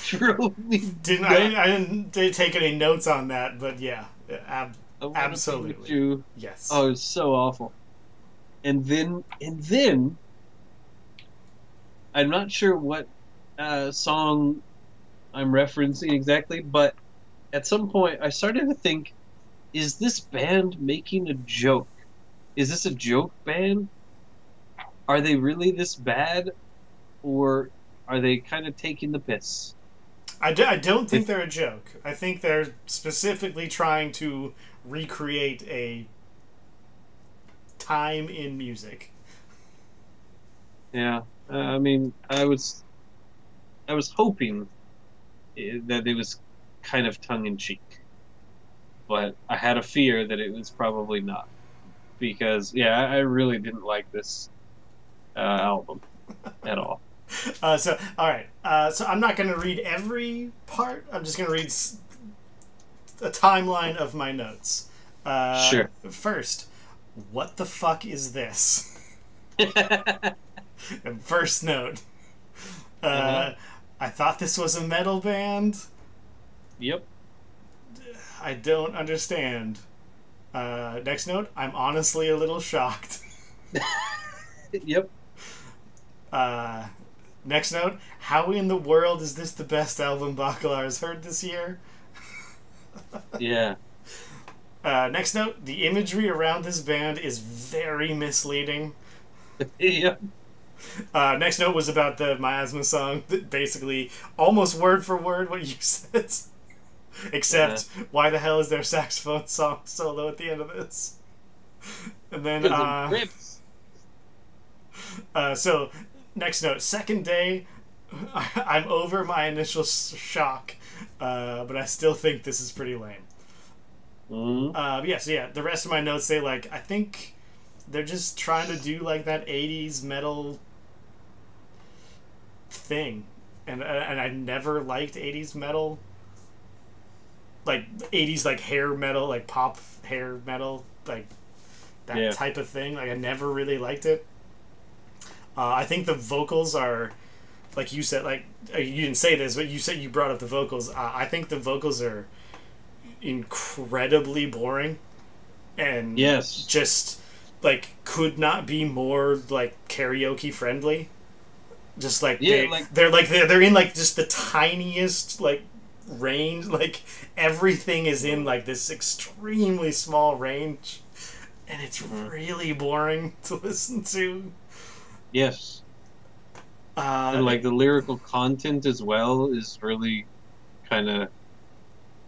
Drove me. I didn't take any notes on that, but yeah, absolutely. You. Yes. Oh, it was so awful. And then I'm not sure what song I'm referencing exactly, but at some point I started to think, is this band making a joke? Is this a joke band? Are they really this bad? Or are they kind of taking the piss? I don't think they're a joke. I think they're specifically trying to recreate a time in music. Yeah, I mean, I was hoping that it was kind of tongue-in-cheek, but I had a fear that it was probably not, because I really didn't like this album at all. So all right. So I'm not gonna read every part. I'm just gonna read a timeline of my notes. Sure. First, what the fuck is this? First note. Uh-huh. I thought this was a metal band. Yep. I don't understand. Next note. I'm honestly a little shocked. Yep. Uh, Next note. How in the world is this the best album Bacalar has heard this year? Yeah. Next note. The imagery around this band is very misleading. Yep. Next note was about the miasma song. Basically, almost word for word what you said. Except, why the hell is there saxophone song solo at the end of this? And then, so, next note. Second day, I'm over my initial shock, but I still think this is pretty lame. Mm-hmm. The rest of my notes say, like, I think they're just trying to do, like, that 80s metal thing. And I never liked 80s metal. Like 80s like hair metal, like pop hair metal, like that type of thing. Like I never really liked it. I think the vocals are, like you said, like you didn't say this, but you said you brought up the vocals. I think the vocals are incredibly boring, and just like could not be more like karaoke friendly. Just like they're in like just the tiniest like range, like everything is in like this extremely small range, and it's really boring to listen to. Yes. And like the lyrical content as well is really kind of,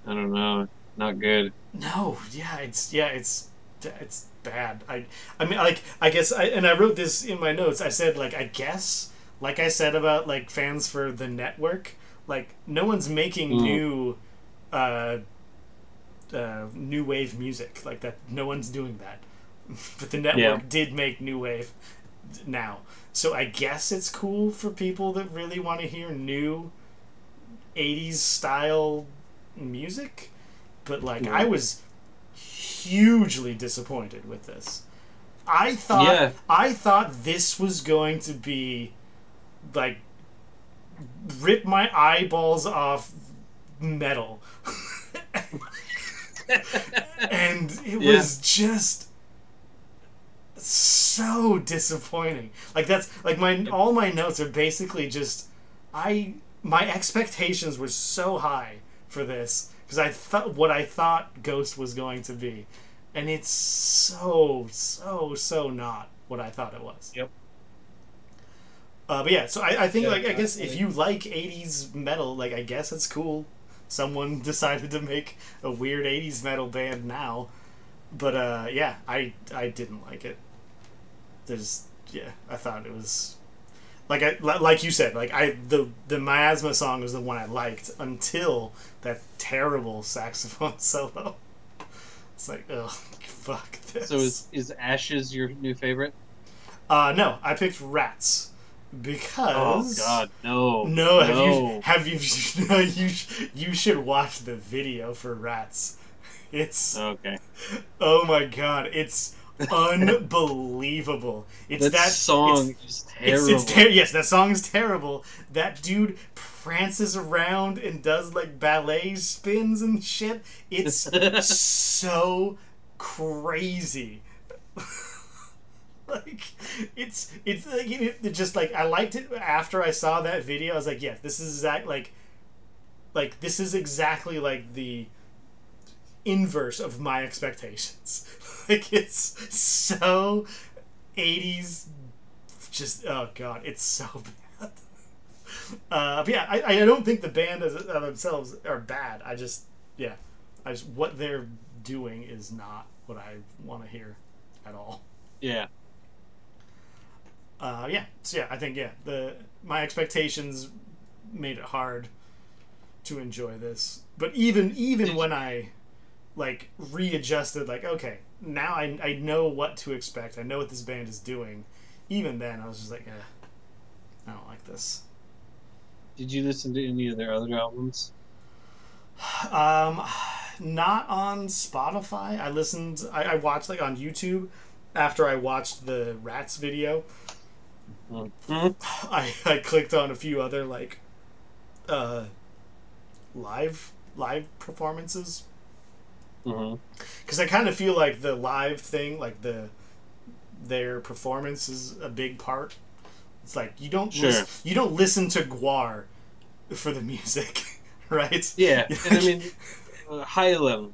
I don't know, not good. No, it's bad. I mean, like I guess I wrote this in my notes. I said like I guess like I said about like fans for the network. Like no one's making new wave music like that. No one's doing that. But the network did make new wave now. So I guess it's cool for people that really want to hear new 80s style music. But like I was hugely disappointed with this. I thought this was going to be like rip my eyeballs off metal. And it was just so disappointing. Like that's like all my notes are basically just my expectations were so high for this because I thought what I thought Ghost was going to be, and it's so not what I thought it was. Yep. But yeah, so I think like I guess if you like 80s metal, like I guess it's cool. Someone decided to make a weird 80s metal band now. But I didn't like it. I thought it was like you said, like the miasma song was the one I liked until that terrible saxophone solo. It's like, ugh, fuck this. So is Ashes your new favorite? No, I picked Rats. Because oh god, no. You should watch the video for Rats. It's okay. Oh my god, it's unbelievable. It's that song is terrible. Yes, that song is terrible. That dude prances around and does like ballet spins and shit. It's so crazy. Like it's like it just like I liked it after I saw that video. I was like, yeah, this is like this is exactly like the inverse of my expectations. Like it's so 80s. Just oh god, it's so bad. But yeah, I don't think the band themselves are bad. I just what they're doing is not what I want to hear at all. Yeah. I think my expectations made it hard to enjoy this. But even when I like readjusted, like okay, now I know what to expect. I know what this band is doing. Even then, I was just like, I don't like this. Did you listen to any of their other albums? Um, Not on Spotify. I listened. I watched like on YouTube after I watched the Rats video. Mm-hmm. I clicked on a few other like live performances because I kind of feel like the live thing, like their performance is a big part. It's like you don't listen to Guar for the music, right? Yeah, and I mean, Hylam.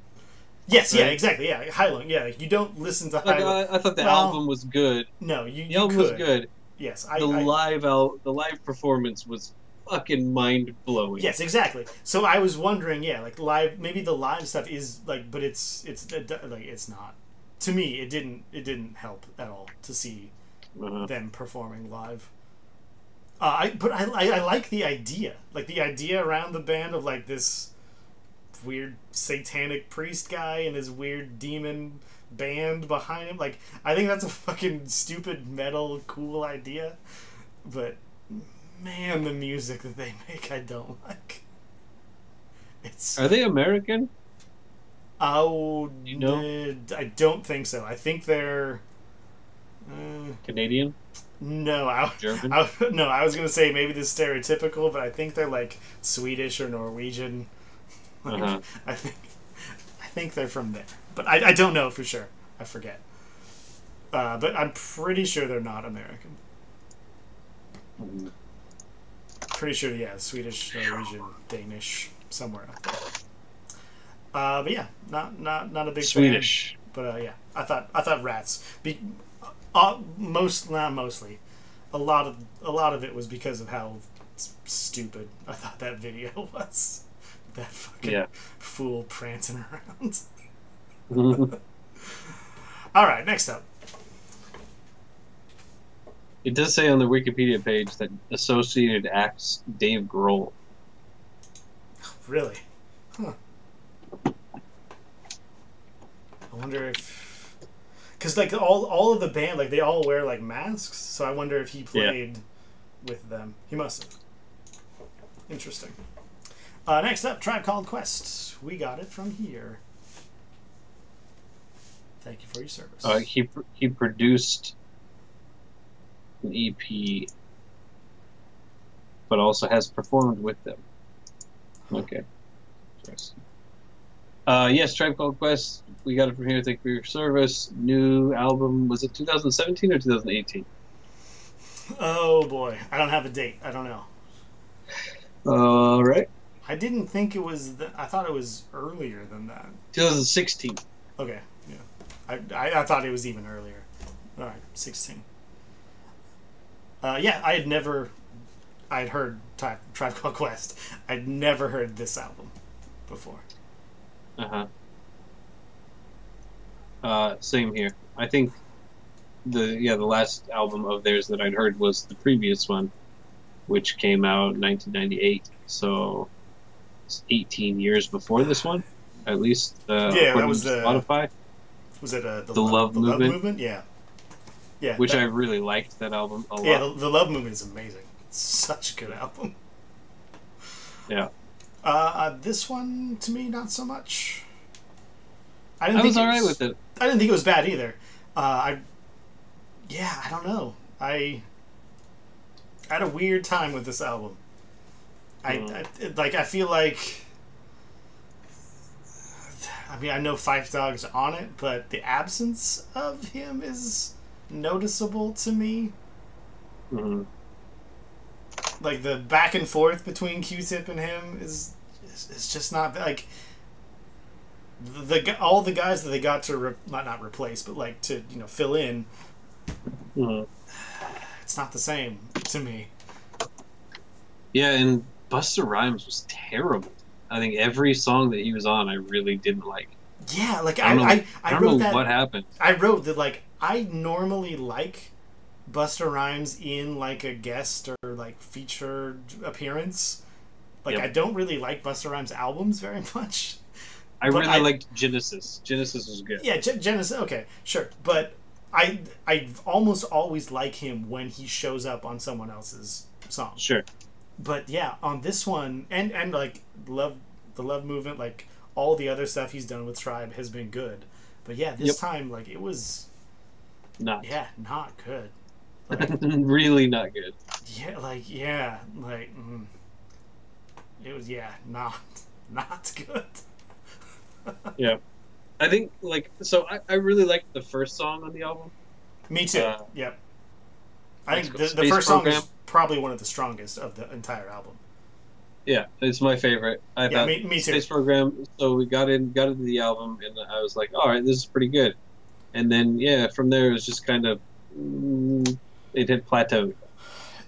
Yes, right? yeah, exactly, yeah, Hylam. Yeah, you don't listen to Like, Hylam. I thought the album was good. No, the album was good. Yes, the live performance was fucking mind blowing. Yes, exactly. So I was wondering, yeah, like live. Maybe the live stuff is like, but it's like it's not. To me, it didn't help at all to see them performing live. I like the idea, like the idea around the band of like this weird satanic priest guy and his weird demon band behind him. Like, I think that's a fucking stupid metal cool idea, but man, the music that they make I don't like. Are they American? Oh, you know? I don't think so. I think they're Canadian. No, German. I was gonna say maybe this is stereotypical, but I think they're like Swedish or Norwegian. Like, I think they're from there, but I don't know for sure. I forget. But I'm pretty sure they're not American. Pretty sure, yeah, Swedish, Norwegian, Danish, somewhere out there. But yeah, not a big Swedish. fan. But yeah, I thought Rats. Not mostly. A lot of it was because of how stupid I thought that video was. That fucking fool prancing around. All right, next up. It does say on the Wikipedia page that associated acts Dave Grohl. Really? Huh. I wonder if... Because like all of the band, like they all wear like masks, so I wonder if he played with them. He must have. Interesting. Next up, Tribe Called Quest. We got it from here. Thank you for your service. He produced an EP, but also has performed with them. Okay. Yes, Tribe Called Quest. We got it from here. Thank you for your service. New album, was it 2017 or 2018? Oh boy, I don't have a date. I don't know. All right. I didn't think it was. I thought it was earlier than that. 2016. Okay, yeah. I thought it was even earlier. All right, 16. Yeah, I'd heard Tribe Called Quest. I'd never heard this album before. Same here. I think the last album of theirs that I'd heard was the previous one, which came out in 1998. So it's 18 years before this one, at least. Yeah, that was Spotify. Was it the Love Movement? Love Movement? Yeah. Yeah. Which I really liked that album a lot. Yeah, the Love Movement is amazing. It's such a good album. Yeah. This one, to me, not so much. I was alright with it. I didn't think it was bad either. I don't know. I had a weird time with this album. I feel like... I mean, I know Five Dog's on it, but the absence of him is noticeable to me. Like, the back and forth between Q-Tip and him is just not... Like, all the guys that they got to... not replace, but, like, to, fill in... It's not the same to me. Yeah, and Busta Rhymes was terrible. I think every song that he was on, I really didn't like. Yeah, like I don't wrote know that, what happened. I wrote that, like, I normally like Busta Rhymes in, like, a guest or, like, featured appearance. Like, I don't really like Busta Rhymes' albums very much. I really liked Genesis. Genesis was good. Yeah, Genesis, okay, sure. But I almost always like him when he shows up on someone else's song. Sure. But yeah, on this one, and like the Love Movement, like all the other stuff he's done with Tribe has been good. But yeah, this time like it was not good. Like really not good. It was not good. Yeah. I think I really liked the first song on the album. Me too. Yep. I think the Space first Program song is probably one of the strongest of the entire album. Yeah, it's my favorite. I thought me too. Space Program. So we got into the album, and I was like, all right, this is pretty good. And then from there it was just kind of it had plateaued.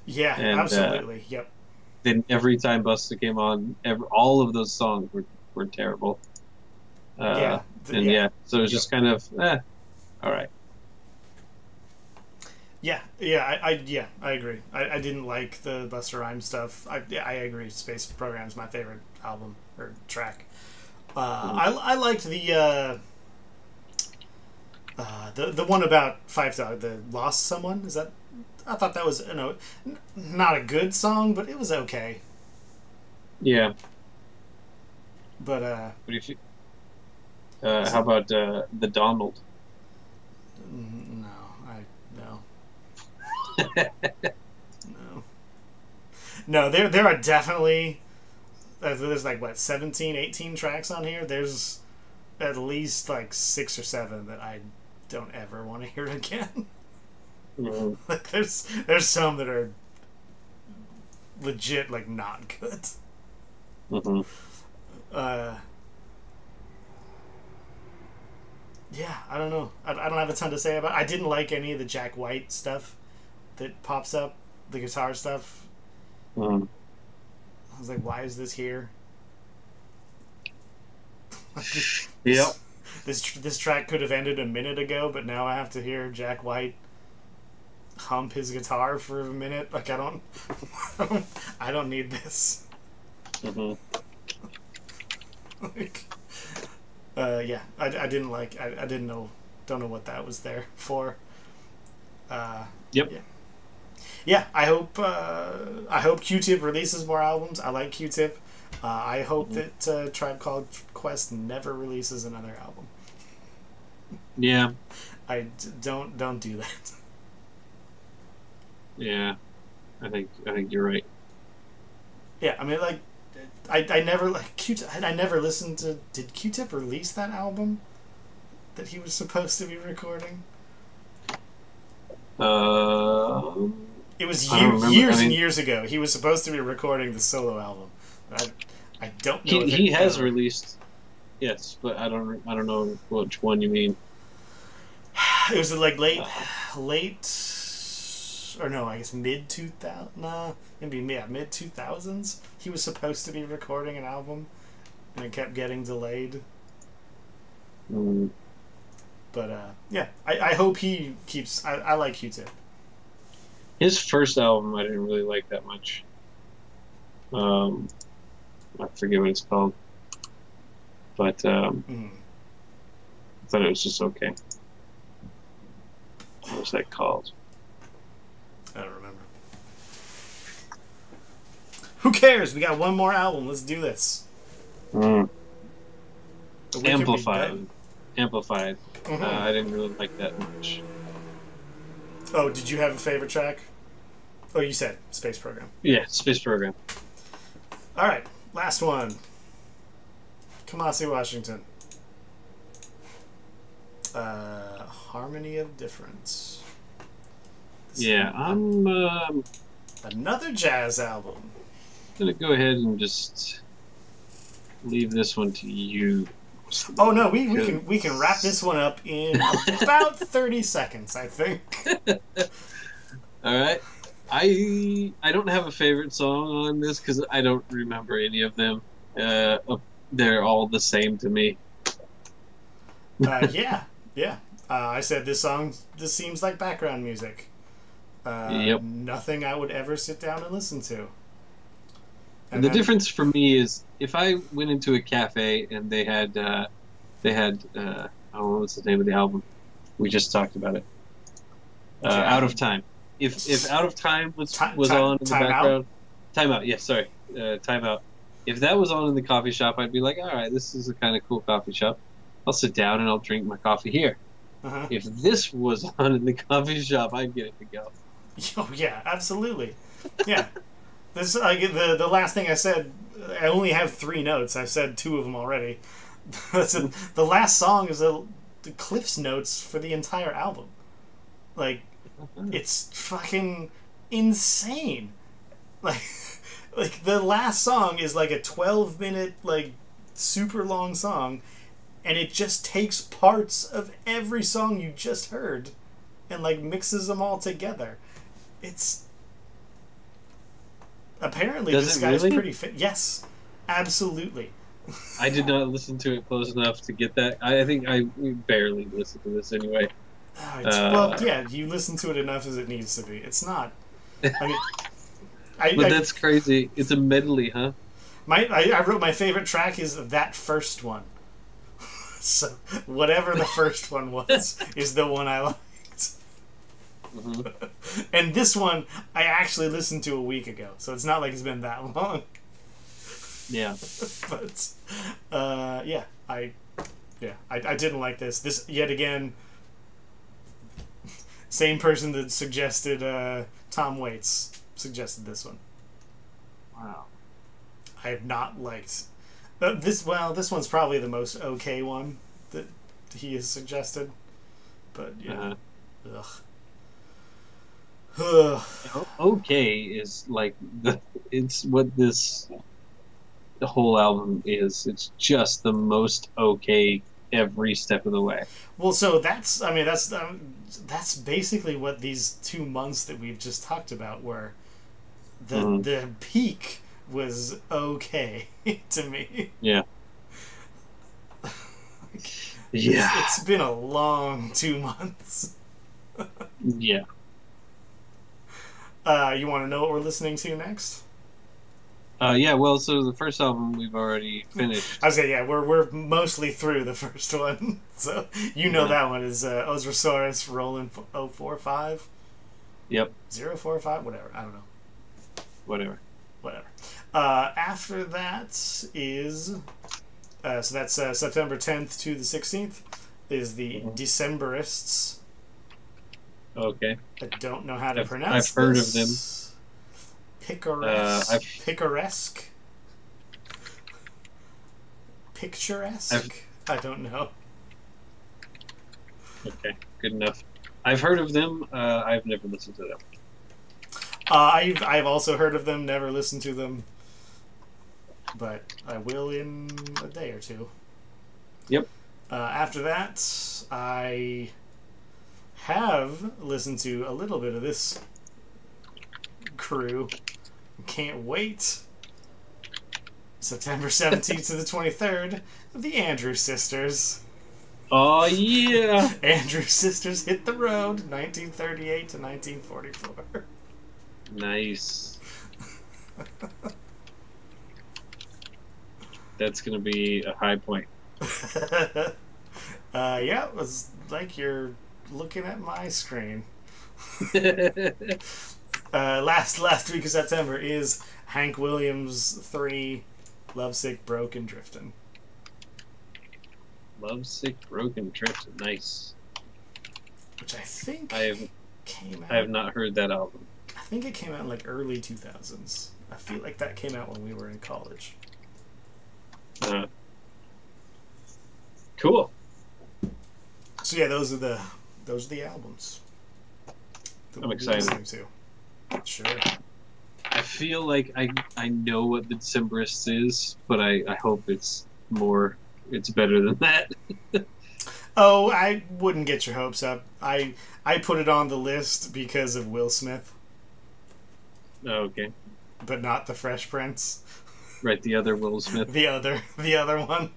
Yeah, and, absolutely. Yep. Then every time Busta came on, all of those songs were terrible. So it was just kind of all right. I agree. I didn't like the Busta Rhymes stuff. I agree. Space Program's my favorite album or track. I liked the one about Five Dog, the Lost Someone. Is that? I thought that was not a good song, but it was okay. Yeah. But what do you think? How about the Donald? No, there are definitely there's like 17, 18 tracks on here. There's at least like 6 or 7 that I don't ever want to hear again. Mm-hmm. Like there's some that are legit like not good. Mm-hmm. Yeah, I don't know. I don't have a ton to say about it. I didn't like any of the Jack White stuff that pops up, the guitar stuff. Mm-hmm. I was like, why is this here? Yep. This track could have ended a minute ago, but now I have to hear Jack White hump his guitar for a minute. Like I don't need this. Mm-hmm. I didn't like. I didn't know. Don't know what that was there for. Yep. Yeah. I hope Q-Tip releases more albums. I like Q-Tip. I hope that Tribe Called Quest never releases another album. Yeah. Don't do that. Yeah, I think you're right. Yeah, I mean, like, I never like Q-Tip. I never listened to. Did Q-Tip release that album that he was supposed to be recording? It was years and years ago. He was supposed to be recording the solo album. I don't know. He has released. Yes, but I don't know which one you mean. It was like late, or no, I guess mid 2000. Nah, maybe mid 2000s. He was supposed to be recording an album, and it kept getting delayed. Mm. But I hope he keeps. I like Q-Tip. His first album I didn't really like that much. I forget what it's called, but I thought it was just okay. What was that called? I don't remember. Who cares? We got one more album. Let's do this. Amplified. Mm-hmm. I didn't really like that much. Oh, did you have a favorite track? Oh, you said Space Program. Yeah, Space Program. All right, last one. Kamasi Washington. Harmony of Difference. I'm another jazz album. gonna go ahead and just leave this one to you. Oh no, we can wrap this one up in about 30 seconds, I think. All right. I don't have a favorite song on this because I don't remember any of them. They're all the same to me. Yeah. I said this seems like background music. Yep. Nothing I would ever sit down and listen to. And the difference for me is if I went into a cafe and they had I don't know what's the name of the album. We just talked about it. Out of Time. if Out of Time was Ti- was ti- on in the time out? background, Time Out. Yes, sorry, Time Out. If that was on in the coffee shop, I'd be like, all right, this is a kind of cool coffee shop. I'll sit down and I'll drink my coffee here. Uh-huh. If this was on in the coffee shop, I'd get it to go. Oh yeah, absolutely. Yeah. This the last thing I said. I only have 3 notes. I've said 2 of them already. The last song is the Cliff's notes for the entire album. Like, it's fucking insane. Like, like the last song is like a 12-minute, like, super long song, and it just takes parts of every song you just heard and like mixes them all together. It's apparently Does this it guy's really? pretty fit. Yes, absolutely. I did not listen to it close enough to get that. I think I barely listened to this anyway. Well, yeah, you listen to it enough as it needs to be. It's not. I mean, But that's crazy. It's a medley, huh? I wrote my favorite track is that first one. So whatever the first one was is the one I liked. Mm-hmm. And this one I actually listened to a week ago, so it's not like it's been that long. Yeah. But yeah, I didn't like this. This yet again. Same person that suggested Tom Waits suggested this one. Wow. I have not liked this. Well, this one's probably the most okay one that he has suggested. But yeah, ugh. Okay is like it's what the whole album is. It's just the most okay every step of the way. Well, so that's basically what these 2 months that we've just talked about were. The peak was okay to me. Yeah. Yeah. It's been a long 2 months. Yeah. You want to know what we're listening to next? Yeah, well, so the first album we've already finished. I was saying, yeah, we're mostly through the first one, so you know that one is Ozosaurus Roland 045. Yep. 045, whatever. I don't know. Whatever. After that is so that's September 10th to the 16th is the Decemberists. Okay. I don't know how to pronounce I've heard this. of them. Picaresque. Picturesque? I don't know. Okay, good enough. I've heard of them. I've never listened to them. I've also heard of them, never listened to them, but I will in a day or 2. Yep. After that, I have listened to a little bit of this crew. Can't wait. September 17th to the 23rd, the Andrews Sisters. Oh, yeah! Andrews Sisters hit the road, 1938 to 1944. Nice. That's going to be a high point. Yeah, it was like you're looking at my screen. Last week of September is Hank Williams 3, Lovesick, Broken, Driftin'. Lovesick, Broken, Driftin'. Nice. Which I think came out. I have not heard that album. I think it came out in like early 2000s. I feel like that came out when we were in college. Cool. So yeah, those are the albums. I'm excited. To. Sure. I feel like I know what the Decemberists is, but I hope it's better than that. Oh, I wouldn't get your hopes up. I put it on the list because of Will Smith. Oh, okay. But not the Fresh Prince. Right, the other Will Smith. the other one.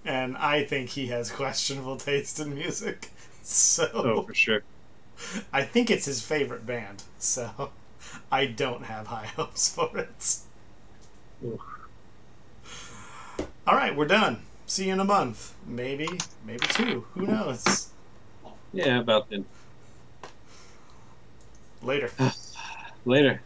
And I think he has questionable taste in music. So Oh, for sure. I think it's his favorite band, so I don't have high hopes for it. Ooh. Alright, we're done. See you in a month. Maybe 2. Who knows? Yeah, about then. Later. Later.